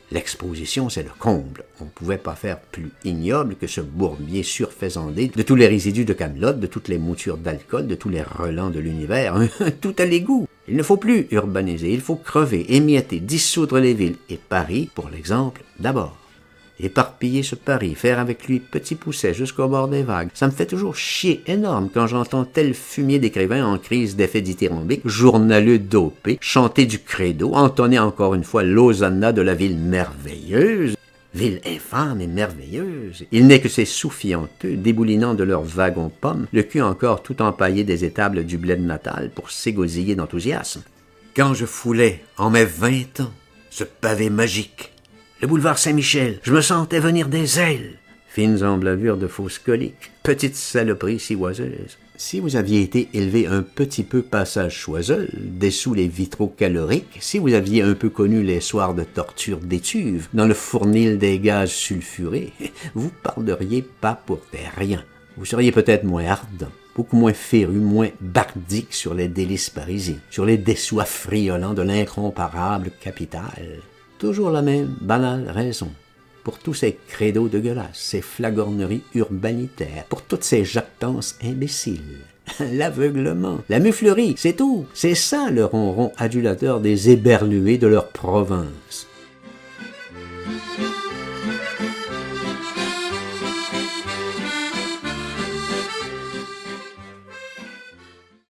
S2: L'exposition, c'est le comble. On ne pouvait pas faire plus ignoble que ce bourbier surfaisandé de tous les résidus de Camelot, de toutes les moutures d'alcool, de tous les relents de l'univers, tout à l'égout. Il ne faut plus urbaniser, il faut crever, émietter, dissoudre les villes, et Paris, pour l'exemple, d'abord. Éparpiller ce Paris, faire avec lui petit pousset jusqu'au bord des vagues. Ça me fait toujours chier énorme quand j'entends tel fumier d'écrivains en crise d'effet dithyrambique, journaleux dopé, chanter du credo, entonner encore une fois l'hosanna de la ville merveilleuse. Ville infâme et merveilleuse. Il n'est que ces sous-fianteux, déboulinant de leurs wagons pommes, le cul encore tout empaillé des étables du bled natal pour s'égosiller d'enthousiasme. Quand je foulais, en mes 20 ans, ce pavé magique, le boulevard Saint-Michel, je me sentais venir des ailes. Fines emblavures de fausses coliques, petites saloperies si oiseuses. Si vous aviez été élevé un petit peu passage Choiseul, dessous les vitraux caloriques, si vous aviez un peu connu les soirs de torture d'étuve, dans le fournil des gaz sulfurés, vous parleriez pas pour des riens. Vous seriez peut-être moins ardent, beaucoup moins féru, moins bardique sur les délices parisiens, sur les dessous affriolants de l'incomparable capitale. Toujours la même banale raison. Pour tous ces credos dégueulasses, ces flagorneries urbanitaires, pour toutes ces jactances imbéciles. L'aveuglement, la muflerie, c'est tout. C'est ça le ronron adulateur des éberlués de leur province.